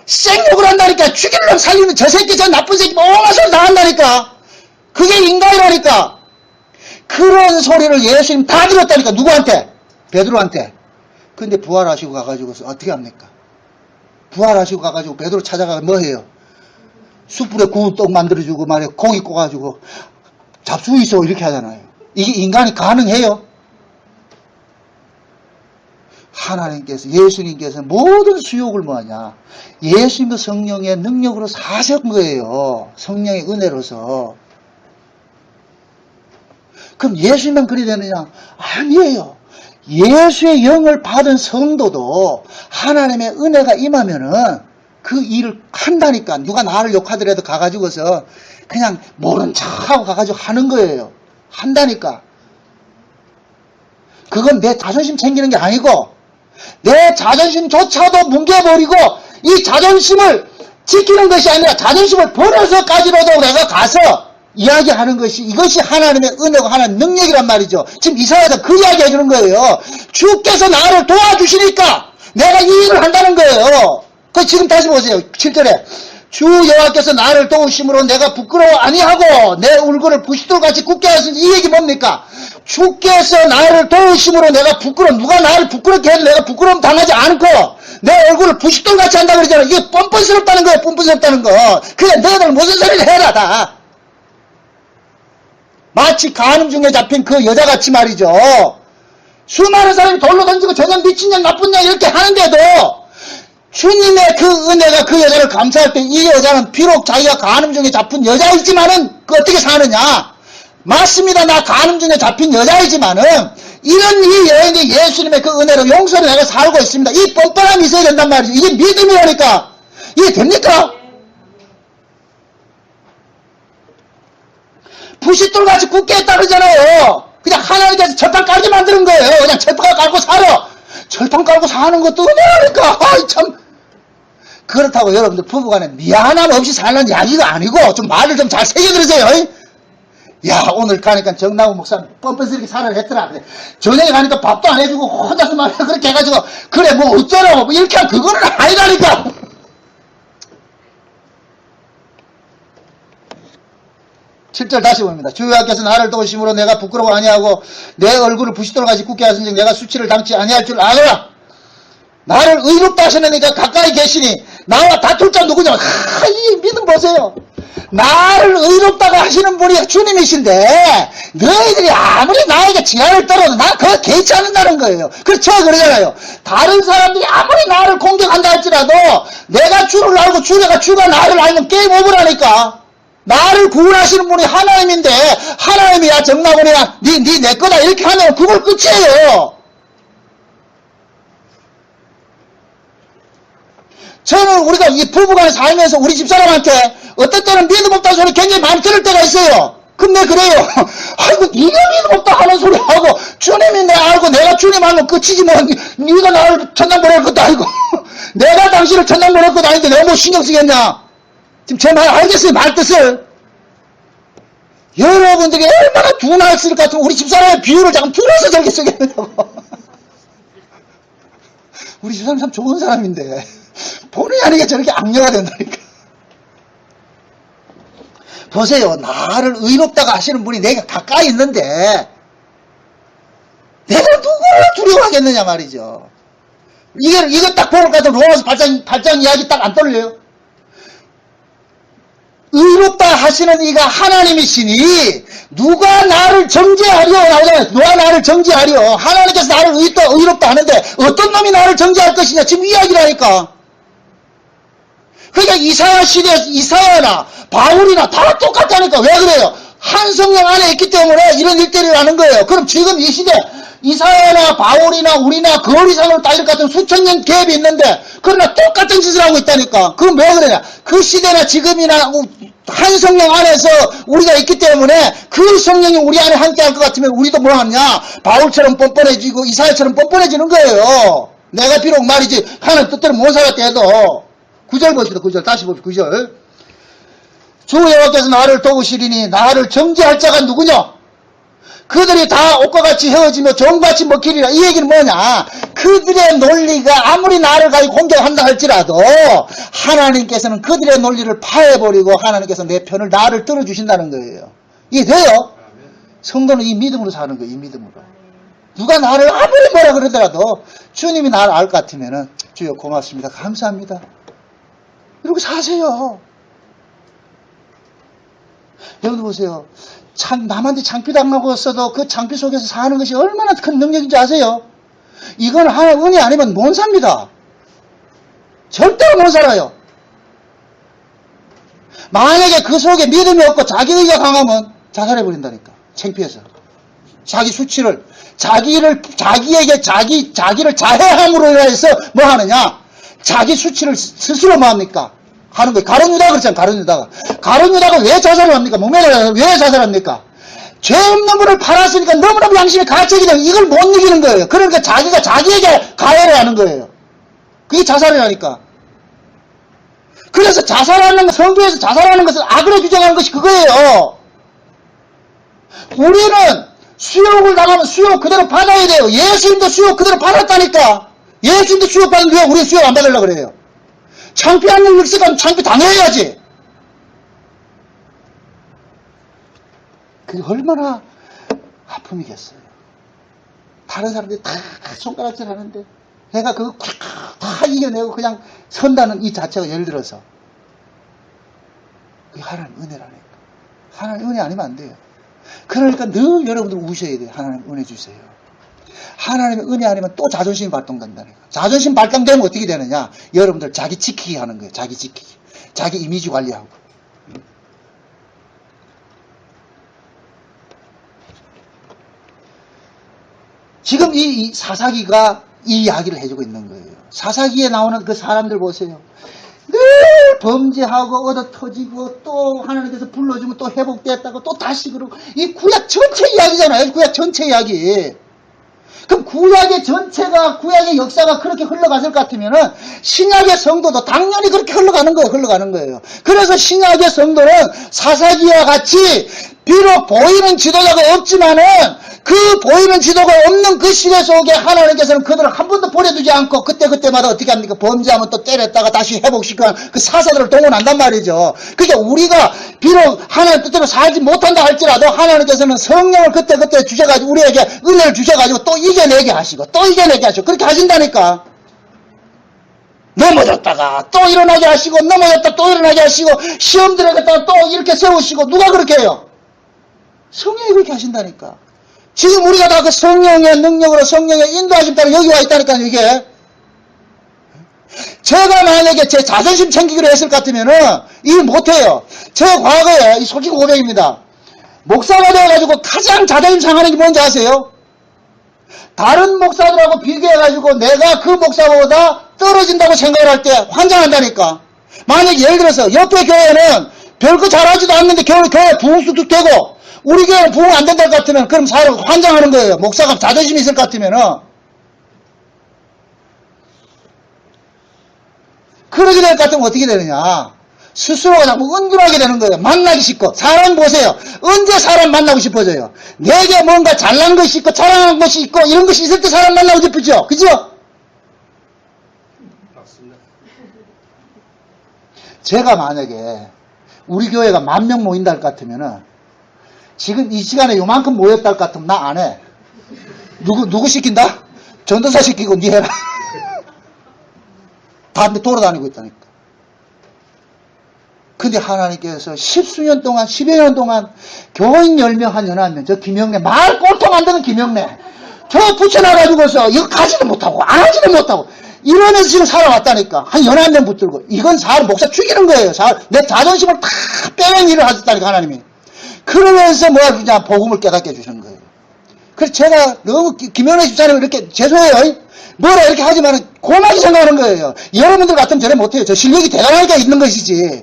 쌩 욕을 한다니까. 죽일 놈 살리는 저 새끼 저 나쁜 새끼 엉한 소리 다 한다니까. 그게 인간이라니까. 그런 소리를 예수님 다 들었다니까. 누구한테? 베드로한테. 근데 부활하시고 가가지고서 어떻게 합니까? 부활하시고 가가지고 베드로 찾아가 뭐 해요? 숯불에 구운 떡 만들어주고 말이야 고기 구워가지고 잡수 있어 이렇게 하잖아요. 이게 인간이 가능해요? 하나님께서 예수님께서 모든 수욕을 뭐하냐? 예수님의 성령의 능력으로 사신 거예요. 성령의 은혜로서. 그럼 예수님만 그리 되느냐? 아니에요. 예수의 영을 받은 성도도 하나님의 은혜가 임하면은 그 일을 한다니까. 누가 나를 욕하더라도 가가지고서 그냥 모른 척하고 가가지고 하는 거예요. 한다니까. 그건 내 자존심 챙기는 게 아니고 내 자존심조차도 뭉개버리고 이 자존심을 지키는 것이 아니라 자존심을 버려서까지로도 내가 가서 이야기하는 것이 이것이 하나님의 은혜고 하나님의 능력이란 말이죠. 지금 이사야서 그 이야기 해주는 거예요. 주께서 나를 도와주시니까 내가 이 일을 한다는 거예요. 그 지금 다시 보세요. 7절에 주 여호와께서 나를 도우심으로 내가 부끄러워 아니하고 내 얼굴을 부싯돌같이 굳게 하시니 이 얘기 뭡니까? 주께서 나를 도우심으로 내가 부끄러움 누가 나를 부끄럽게 해도 내가 부끄러움 당하지 않고 내 얼굴을 부싯돌같이 한다고 그러잖아요. 이게 뻔뻔스럽다는 거예요. 뻔뻔스럽다는 거. 그래 너희들 무슨 소리를 해라 다. 마치 간음 중에 잡힌 그 여자같이 말이죠. 수많은 사람이 돌로 던지고 저냥 미친 년 나쁜 년 이렇게 하는데도 주님의 그 은혜가 그 여자를 감싸할 때 이 여자는 비록 자기가 간음 중에 잡힌 여자이지만은 그 어떻게 사느냐? 맞습니다. 나 간음 중에 잡힌 여자이지만은 이런 이 여인이 예수님의 그 은혜로 용서를 내가 살고 있습니다. 이 뻔뻔함이 있어야 된단 말이죠. 이게 믿음이라니까. 이게 됩니까? 부싯돌같이 굳게 했다 그러잖아요. 그냥 하나님께서 철판 깔게 만드는 거예요. 그냥 철판 깔고 살아. 철판 깔고 사는 것도 은혜라니까. 아이 참. 그렇다고 여러분들 부부간에 미안함 없이 살는 이야기가 아니고 좀 말을 좀 잘 새겨들으세요. 야 오늘 가니까 정나무 목사님 뻔뻔스럽게 살아를 했더라. 그래. 저녁에 가니까 밥도 안 해주고 혼자서 말이야 그렇게 해가지고 그래 뭐 어쩌라고 뭐 이렇게 하면 그거는 아니라니까. 7절 다시 봅니다. 주 여호와께서 나를 도우심으로 내가 부끄러워 아니하고 내 얼굴을 부싯돌같이 굳게 하신즉 내가 수치를 당치 아니할 줄 아노라. 나를 의롭다 하시느니까 가까이 계시니 나와 다툴 자 누구냐. 이 믿음 보세요. 나를 의롭다고 하시는 분이 주님이신데 너희들이 아무리 나에게 지하를 떨어도 나 그거 개의치 않는다는 거예요. 그렇죠? 그러잖아요. 다른 사람들이 아무리 나를 공격한다 할지라도 내가 주를 알고 주가 나를 알면 게임 오버라니까. 나를 구원하시는 분이 하나님인데 하나님이야 정나무니야 니 내 거다 이렇게 하면 그걸 끝이에요. 저는 우리가 이 부부간에 살면서 우리 집사람한테 어떤 때는 믿음 없다는 소리 굉장히 많이 들을 때가 있어요. 근데 그래요. 아이고 네가 믿음 없다 하는 소리 하고 주님이 내 알고 내가 주님 알면 끝이지 뭐 네가 나를 천당 보낼 것도 아니고 내가 당신을 천당 보낼 것도 아닌데 내가 뭐 신경 쓰겠냐. 지금 제 말 알겠어요? 말 뜻을. 여러분들이 얼마나 둔할 것 같으면 우리 집사람의 비유를 잠깐 들어서 저렇게 쓰겠냐고. 우리 집사람 참 좋은 사람인데 본의 아니게 저렇게 악녀가 된다니까. 보세요. 나를 의롭다고 하시는 분이 내가 가까이 있는데 내가 누구를 두려워하겠느냐 말이죠. 이거 딱 보는 것 같으면 로마서 8장 이야기 딱 안 떠올려요? 의롭다 하시는 이가 하나님이시니 누가 나를 정죄하려 나오잖아요. 누가 나를 정죄하려. 하나님께서 나를 의롭다 하는데 어떤 놈이 나를 정죄할 것이냐. 지금 이야기라니까. 그러니까 이사야 시대 이사야나 바울이나 다 똑같다니까. 왜 그래요? 한 성령 안에 있기 때문에 이런 일들이 나는 거예요. 그럼 지금 이 시대 이사야나 바울이나 우리나 그 이상으로 따질 것 같은 수천 년 갭이 있는데 그러나 똑같은 짓을 하고 있다니까. 그럼 왜 그러냐? 그 시대나 지금이나 한 성령 안에서 우리가 있기 때문에 그 성령이 우리 안에 함께 할 것 같으면 우리도 뭐 하냐? 바울처럼 뻔뻔해지고 이사야처럼 뻔뻔해지는 거예요. 내가 비록 말이지 하나님 뜻대로 못 살았다 해도 9절 봅시다. 9절 다시 봅시다. 9절 주 여호와께서 나를 도우시리니 나를 정죄할 자가 누구냐? 그들이 다 옷과 같이 헤어지며 종같이 먹히리라. 이 얘기는 뭐냐? 그들의 논리가 아무리 나를 가지고 공격한다 할지라도 하나님께서는 그들의 논리를 파해버리고 하나님께서 내 편을 나를 들어주신다는 거예요. 이해돼요? 성도는 이 믿음으로 사는 거예요. 이 믿음으로. 누가 나를 아무리 뭐라 그러더라도 주님이 나를 알 것 같으면은 주여 고맙습니다. 감사합니다. 이렇게 사세요. 여러분 보세요. 참 남한테 창피당하고 있어도 그 창피 속에서 사는 것이 얼마나 큰 능력인지 아세요? 이건 하나의 은혜 아니면 못 삽니다. 절대로 못 살아요. 만약에 그 속에 믿음이 없고 자기의가 강하면 자살해버린다니까. 창피해서. 자기 수치를 자기에게 자기를 자해함으로 인해서 뭐 하느냐? 자기 수치를 스스로 뭐 합니까? 하는 거예요. 가룟 유다가 그렇잖아요. 가룟 유다가 왜 자살을 합니까? 목매를 왜 자살합니까? 죄 없는 분을 팔았으니까 너무너무 양심이 가책이 되면 이걸 못 이기는 거예요. 그러니까 자기가 자기에게 가해를 하는 거예요. 그게 자살이라니까. 그래서 자살하는 것, 성경에서 자살하는 것은 악으로 규정하는 것이 그거예요. 우리는 수욕을 당하면 수욕 그대로 받아야 돼요. 예수님도 수욕 그대로 받았다니까. 예수님도 수욕 받는데 왜 우리 수욕 안 받으려고 그래요? 창피한 일 있으면 창피 당해야지. 그게 얼마나 아픔이겠어요. 다른 사람들이 다 손가락질 하는데 내가 그거 다 이겨내고 그냥 선다는 이 자체가 예를 들어서 그게 하나님 은혜라니까. 하나님 은혜 아니면 안 돼요. 그러니까 늘 여러분들 우셔야 돼요. 하나님 은혜 주세요. 하나님의 은혜 아니면 또 자존심이 발동된다니까. 자존심 발동되면 어떻게 되느냐? 여러분들 자기 지키기 하는 거예요. 자기 지키기. 자기 이미지 관리하고. 지금 이 사사기가 이 이야기를 해주고 있는 거예요. 사사기에 나오는 그 사람들 보세요. 늘 범죄하고 얻어 터지고 또 하나님께서 불러주면 또 회복됐다고 또 다시 그러고 이 구약 전체 이야기잖아요. 구약 전체 이야기. 그럼 구약의 전체가 구약의 역사가 그렇게 흘러갔을 것 같으면은 신약의 성도도 당연히 그렇게 흘러가는 거예요. 그래서 신약의 성도는 사사기와 같이 비록 보이는 지도자가 없지만은 그 보이는 지도가 없는 그 시대 속에 하나님께서는 그들을 한 번도 버려두지 않고 그때마다 어떻게 합니까? 범죄하면 또 때렸다가 다시 회복시키는 그 사사들을 동원한단 말이죠. 그러니까 우리가 비록 하나님 뜻대로 살지 못한다 할지라도 하나님께서는 성령을 그때 주셔가지고 우리에게 은혜를 주셔가지고 또 이겨내게 하시고 그렇게 하신다니까. 넘어졌다가 또 일어나게 하시고 넘어졌다 또 일어나게 하시고 시험 들어갔다가 또 이렇게 세우시고 누가 그렇게 해요? 성령이 그렇게 하신다니까. 지금 우리가 다 그 성령의 능력으로 성령의 인도하심 따라 여기 와 있다니까요, 이게. 제가 만약에 제 자존심 챙기기로 했을 것 같으면은, 이거 못해요. 제 과거에, 이 솔직히 고백입니다. 목사가 되어가지고 가장 자존심 상하는 게 뭔지 아세요? 다른 목사들하고 비교해가지고 내가 그 목사보다 떨어진다고 생각을 할 때 환장한다니까. 만약에 예를 들어서 옆에 교회는 별거 잘하지도 않는데 교회 부흥수도 되고, 우리 교회는 부흥 안 된다 것 같으면 그럼 사람 환장하는 거예요. 목사가 자존심이 있을 것 같으면은. 그러게 될 것 같으면 어떻게 되느냐. 스스로가 자꾸 은둔하게 되는 거예요. 만나기 싫고. 사람 보세요. 언제 사람 만나고 싶어져요. 내게 뭔가 잘난 것이 있고 자랑한 것이 있고 이런 것이 있을 때 사람 만나고 싶으죠. 그죠? 맞습니다. 제가 만약에 우리 교회가 10,000명 모인다 할 것 같으면은 지금 이 시간에 요만큼 모였다 할 것 같으면 나 안 해. 누구 시킨다? 전도사 시키고 니 해라. 다 돌아다니고 있다니까. 근데 하나님께서 10수년 동안 10여 년 동안 교인 10명 한 연합면 저 김영래 말 꼴통 안 되는 김영래 저 붙여놔가지고서 이거 가지도 못하고 안 하지도 못하고 이러면서 지금 살아왔다니까. 한 연합면 붙들고 이건 사람 목사 죽이는 거예요. 내 자존심을 다 빼는 일을 하셨다니까 하나님이. 그러면서 뭐 그냥 복음을 깨닫게 해주시는 거예요. 그래서 제가 너무 김영래 집사님 이렇게 죄송해요. 뭐라 이렇게 하지만 고맙게 생각하는 거예요. 여러분들 같으면 저래 못해요. 저 실력이 대단하게 있는 것이지.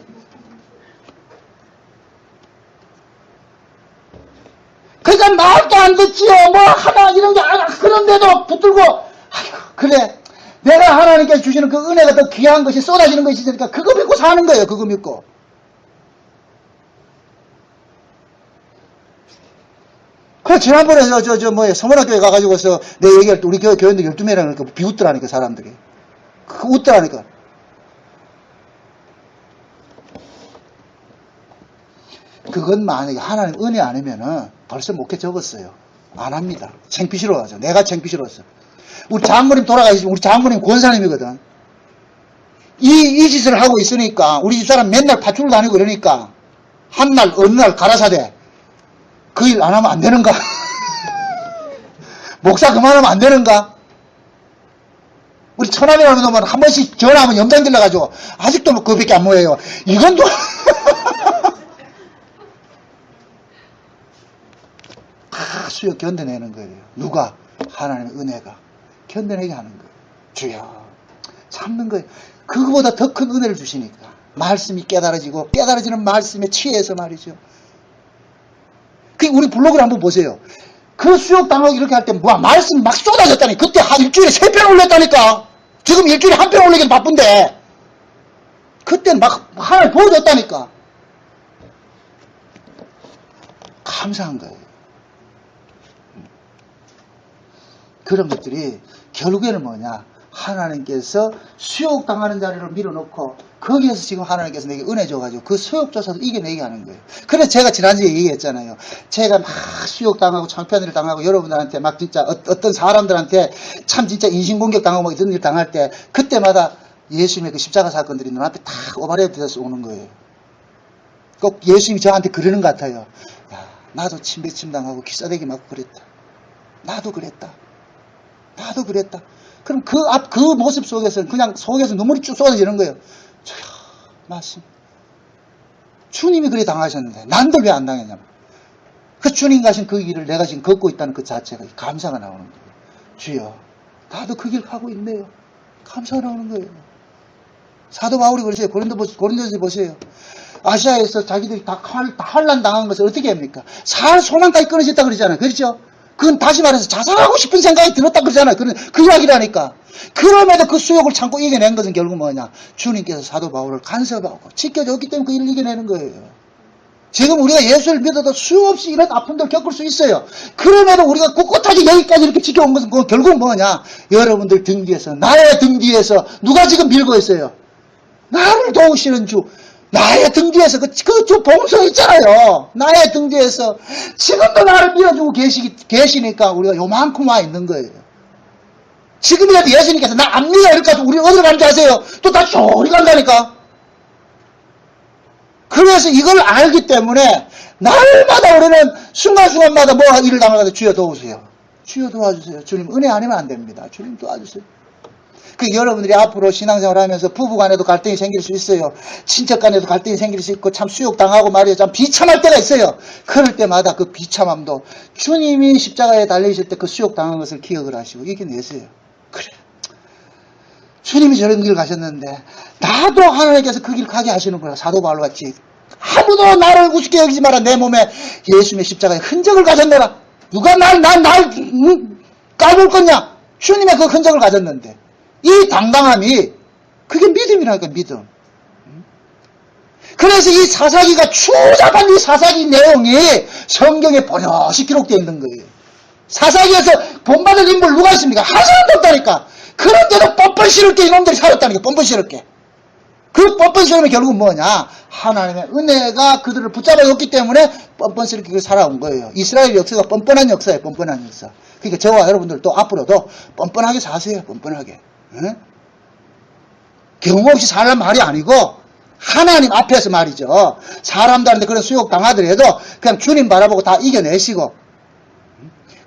그러니까 말도 안 듣지요. 뭐 하나 이런 게 그런데도 붙들고 아이고 그래 내가 하나님께서 주시는 그 은혜가 더 귀한 것이 쏟아지는 것이 있으니까 그거 믿고 사는 거예요. 그거 믿고. 그 지난번에 서문학교에 가가지고서 내 얘기할 때 우리 교인들 12명이라는 거 비웃더라니까 사람들이. 그거 웃더라니까. 그건 만약에 하나님 은혜 아니면은 벌써 목회 접었어요. 안 합니다. 창피스러워 하죠. 내가 창피스러웠어. 우리 장모님 돌아가시면 우리 장모님 권사님이거든. 이 짓을 하고 있으니까 우리 집사람 맨날 파출을 다니고 이러니까 한날 어느 날 가라사대 그 일 안 하면 안 되는가? 목사 그만하면 안 되는가? 우리 처남이라는 놈은 한 번씩 전화하면 염장 들려가지고 아직도 뭐 그거밖에 안 모여요. 이건 또 다 수요 견뎌내는 거예요. 누가? 하나님의 은혜가 견뎌내게 하는 거예요. 주여 참는 거예요. 그거보다 더 큰 은혜를 주시니까 말씀이 깨달아지고 깨달아지는 말씀에 취해서 말이죠. 우리 블로그를 한번 보세요. 그 수욕당하고 이렇게 할 때 뭐 말씀 막 쏟아졌다니. 그때 한 일주일에 3편 올렸다니까. 지금 일주일에 1편 올리긴 바쁜데 그때 막 하나님 보여줬다니까. 감사한 거예요. 그런 것들이 결국에는 뭐냐, 하나님께서 수욕당하는 자리를 밀어놓고 거기에서 지금 하나님께서 내게 은혜 줘가지고 그 수욕조차도 이겨내게 하는 거예요. 그래서 제가 지난주에 얘기했잖아요. 제가 막 수욕당하고 창피한 일 당하고 여러분들한테 막 진짜 어떤 사람들한테 참 진짜 인신공격 당하고 막 이런 일 당할 때 그때마다 예수님의 그 십자가 사건들이 눈앞에 딱 오버랩돼서 오는 거예요. 꼭 예수님이 저한테 그러는 것 같아요. 야, 나도 침배침 당하고 기싸대기 맞고 그랬다. 나도 그랬다. 나도 그랬다. 그럼 그 모습 속에서는 그냥 속에서 눈물이 쭉 쏟아지는 거예요. 저야, 맞습니다. 주님이 그래 당하셨는데, 난들 왜 안 당했냐. 그 주님 가신 그 길을 내가 지금 걷고 있다는 그 자체가 감사가 나오는 거예요. 주여, 나도 그 길 가고 있네요. 감사가 나오는 거예요. 사도 바울이 그러세요. 고린도서 보세요. 아시아에서 자기들이 다 환란 당한 것을 어떻게 합니까? 살 소망까지 끊어졌다 그러잖아요. 그렇죠? 그건 다시 말해서 자살하고 싶은 생각이 들었다 그러잖아요. 그 이야기라니까. 그럼에도 그 수욕을 참고 이겨낸 것은 결국 뭐냐? 주님께서 사도 바울을 간섭하고 지켜줬기 때문에 그 일을 이겨내는 거예요. 지금 우리가 예수를 믿어도 수없이 이런 아픔들을 겪을 수 있어요. 그럼에도 우리가 꿋꿋하게 여기까지 이렇게 지켜온 것은 그건 결국 뭐냐? 여러분들 등 뒤에서, 나의 등 뒤에서 누가 지금 밀고 있어요? 나를 도우시는 주. 나의 등 뒤에서 주 봉성 있잖아요. 나의 등 뒤에서 지금도 나를 밀어주고 계시니까 우리가 요만큼 와 있는 거예요. 지금이라도 예수님께서 나 안 밀어 이렇게 해서 우리 어디로 가는지 아세요? 또 다시 저리 간다니까. 그래서 이걸 알기 때문에 날마다 우리는 순간순간마다 뭐 일을 당하는데 주여 도우세요. 주여 도와주세요. 주님 은혜 아니면 안 됩니다. 주님 도와주세요. 여러분들이 앞으로 신앙생활 하면서 부부간에도 갈등이 생길 수 있어요. 친척간에도 갈등이 생길 수 있고 참 수욕당하고 말이에요. 참 비참할 때가 있어요. 그럴 때마다 그 비참함도 주님이 십자가에 달리실 때 그 수욕당한 것을 기억을 하시고 이겨내세요. 그래. 주님이 저런 길 가셨는데 나도 하나님께서 그 길 가게 하시는구나. 사도 바울 같이. 아무도 나를 우습게 여기지 마라. 내 몸에 예수님의 십자가의 흔적을 가졌노라. 누가 날 까볼 거냐. 주님의 그 흔적을 가졌는데 이 당당함이 그게 믿음이라니까. 믿음. 그래서 이 사사기가 추잡한 이 사사기 내용이 성경에 번역이 기록되어 있는 거예요. 사사기에서 본받을 인물 누가 있습니까? 한 사람도 없다니까. 그런데도 뻔뻔스럽게 이놈들이 살았다니까. 뻔뻔스럽게. 그 뻔뻔스러움이 결국은 뭐냐, 하나님의 은혜가 그들을 붙잡아줬기 때문에 뻔뻔스럽게 살아온 거예요. 이스라엘 역사가 뻔뻔한 역사예요. 뻔뻔한 역사. 그러니까 저와 여러분들도 앞으로도 뻔뻔하게 사세요. 뻔뻔하게. 응? 경험 없이 살란 말이 아니고 하나님 앞에서 말이죠. 사람들한테 그런 수욕 당하더라도 그냥 주님 바라보고 다 이겨내시고.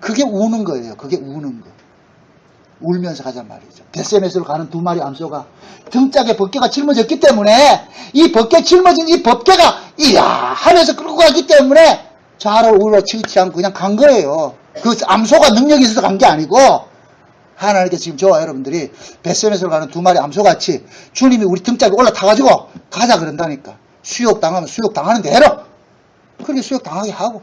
그게 우는 거예요. 그게 우는 거. 울면서 가잔 말이죠. 벳세메스로 가는 두 마리 암소가 등짝에 법궤가 짊어졌기 때문에 이 법궤 짊어진 이 법궤가 이야 하면서 끌고 가기 때문에 좌로 우로 치우치 않고 그냥 간 거예요. 그 암소가 능력이 있어서 간 게 아니고 하나님께서 지금 저와 여러분들이 벳세메스로 가는 두 마리 암소같이 주님이 우리 등짝에 올라타가지고 가자 그런다니까. 수욕당하면 수욕당하는 대로 그렇게 수욕당하게 하고.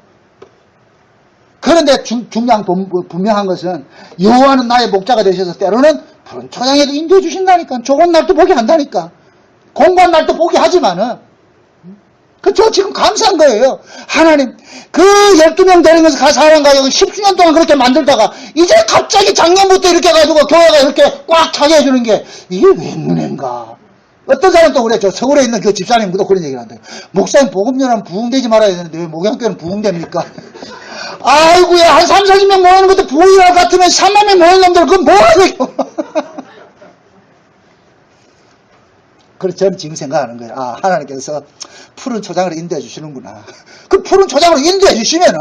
그런데 중요한 분명한 것은 여호와는 나의 목자가 되셔서 때로는 푸른 초장에도 인도해 주신다니까. 좋은 날도 보게 한다니까. 공부한 날도 보게 하지만은 저 지금 감사한 거예요. 하나님, 그 12명 데리고 가 사람 가지고 10수년 동안 그렇게 만들다가, 이제 갑자기 작년부터 이렇게 해가지고 교회가 이렇게 꽉 차게 해주는 게, 이게 웬 은혜인가. 어떤 사람 또 그래, 저 서울에 있는 그 집사님도 그런 얘기를 한대요. 목사님 복음전하면 부흥되지 말아야 되는데, 왜 목양교회는 부흥됩니까? 아이고야, 한 3, 40명 모이는 것도 부흥이라고 같으면 3만 명 모이는 놈들, 그건 뭐하세요? 그래서 저는 지금 생각하는 거예요. 아, 하나님께서 푸른 초장으로 인도해 주시는구나. 그 푸른 초장으로 인도해 주시면은,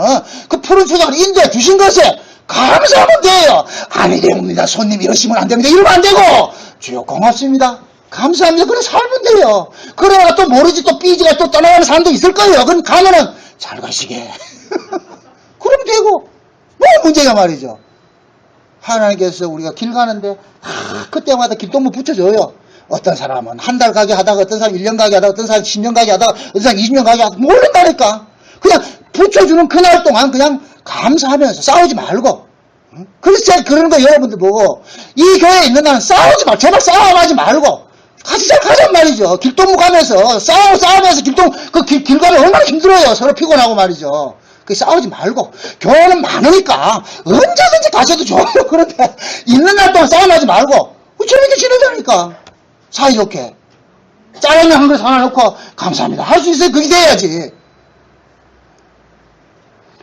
그 푸른 초장으로 인도해 주신 것에 감사하면 돼요. 아니 됩니다. 손님 이러시면 안 됩니다. 이러면 안 되고, 주여 고맙습니다. 감사합니다. 그래 살면 돼요. 그러다가 또 모르지 또 삐지가 또 떠나가는 사람도 있을 거예요. 그럼 가면은 잘 가시게. 그러면 되고, 뭐 문제가 말이죠. 하나님께서 우리가 길 가는데, 그때마다 길동무 붙여줘요. 어떤 사람은 한 달 가게 하다가, 어떤 사람 1년 가게 하다가, 어떤 사람 10년 가게 하다가, 어떤 사람 20년 가게 하다가, 모른다니까. 그냥 붙여주는 그날 동안 그냥 감사하면서 싸우지 말고. 그래서 제가 그러는 거 여러분들 보고, 이 교회에 있는 나는 싸우지 말고, 제발 싸움하지 말고, 같이 잘 가잔 말이죠. 길동무 가면서, 싸우면서 길 가면 얼마나 힘들어요. 서로 피곤하고 말이죠. 그 싸우지 말고, 교회는 많으니까, 언제든지 가셔도 좋아요. 그런데, 있는 날 동안 싸움하지 말고, 재밌게 지내자니까. 사이좋게. 짜장면 한 그릇 하나 놓고, 감사합니다. 할 수 있어요. 그게 돼야지.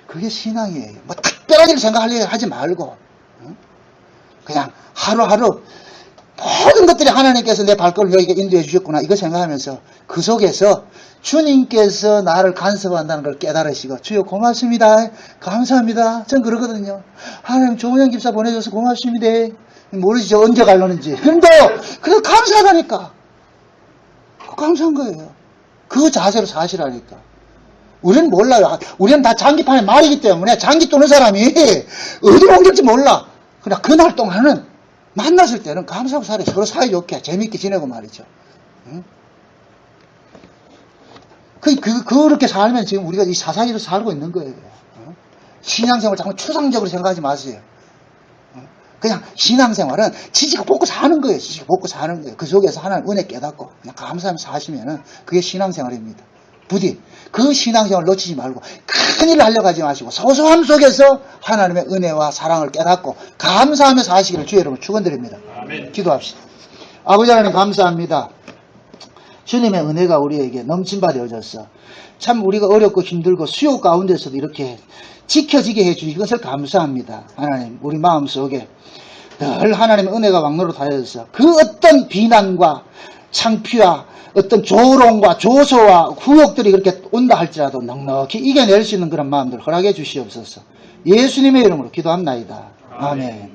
그게 신앙이에요. 뭐 특별한 일을 생각하려고 하지 말고, 그냥 하루하루 모든 것들이 하나님께서 내 발걸음을 여기게 인도해 주셨구나. 이거 생각하면서 그 속에서 주님께서 나를 간섭한다는 걸 깨달으시고, 주여 고맙습니다. 감사합니다. 전 그러거든요. 하나님 조은영 집사 보내줘서 고맙습니다. 모르지 저 언제 갈라는지. 그런데 그래서 감사하다니까. 감사한 거예요. 그 자세로 사시라니까. 우리는 몰라요. 우리는 다 장기판의 말이기 때문에 장기 도는 사람이 어디로 옮길지 몰라. 그러나 그날 동안은 만났을 때는 감사하고 살아요. 서로 사이좋게 재밌게 지내고 말이죠. 응? 그렇게 살면 지금 우리가 이 사사기로 살고 있는 거예요. 신앙생활 자꾸 추상적으로 생각하지 마세요. 그냥 신앙생활은 지지고 볶고 사는 거예요. 지지고 볶고 사는 거예요. 그 속에서 하나님 은혜 깨닫고 그냥 감사하면서 사시면은 그게 신앙생활입니다. 부디 그 신앙생활 놓치지 말고 큰일을 하려고 하지 마시고 소소함 속에서 하나님의 은혜와 사랑을 깨닫고 감사하면서 하시기를 주의 이름으로 축원드립니다. 아멘. 기도합시다. 아버지 하나님 감사합니다. 주님의 은혜가 우리에게 넘침바 되어졌어. 참 우리가 어렵고 힘들고 수요 가운데서도 이렇게 지켜지게 해주신 것을 감사합니다. 하나님 우리 마음속에 늘 하나님의 은혜가 왕노로 다여져서 그 어떤 비난과 창피와 어떤 조롱과 조소와 후욕들이 그렇게 온다 할지라도 넉넉히 이겨낼 수 있는 그런 마음들 허락해 주시옵소서. 예수님의 이름으로 기도합나이다. 아멘.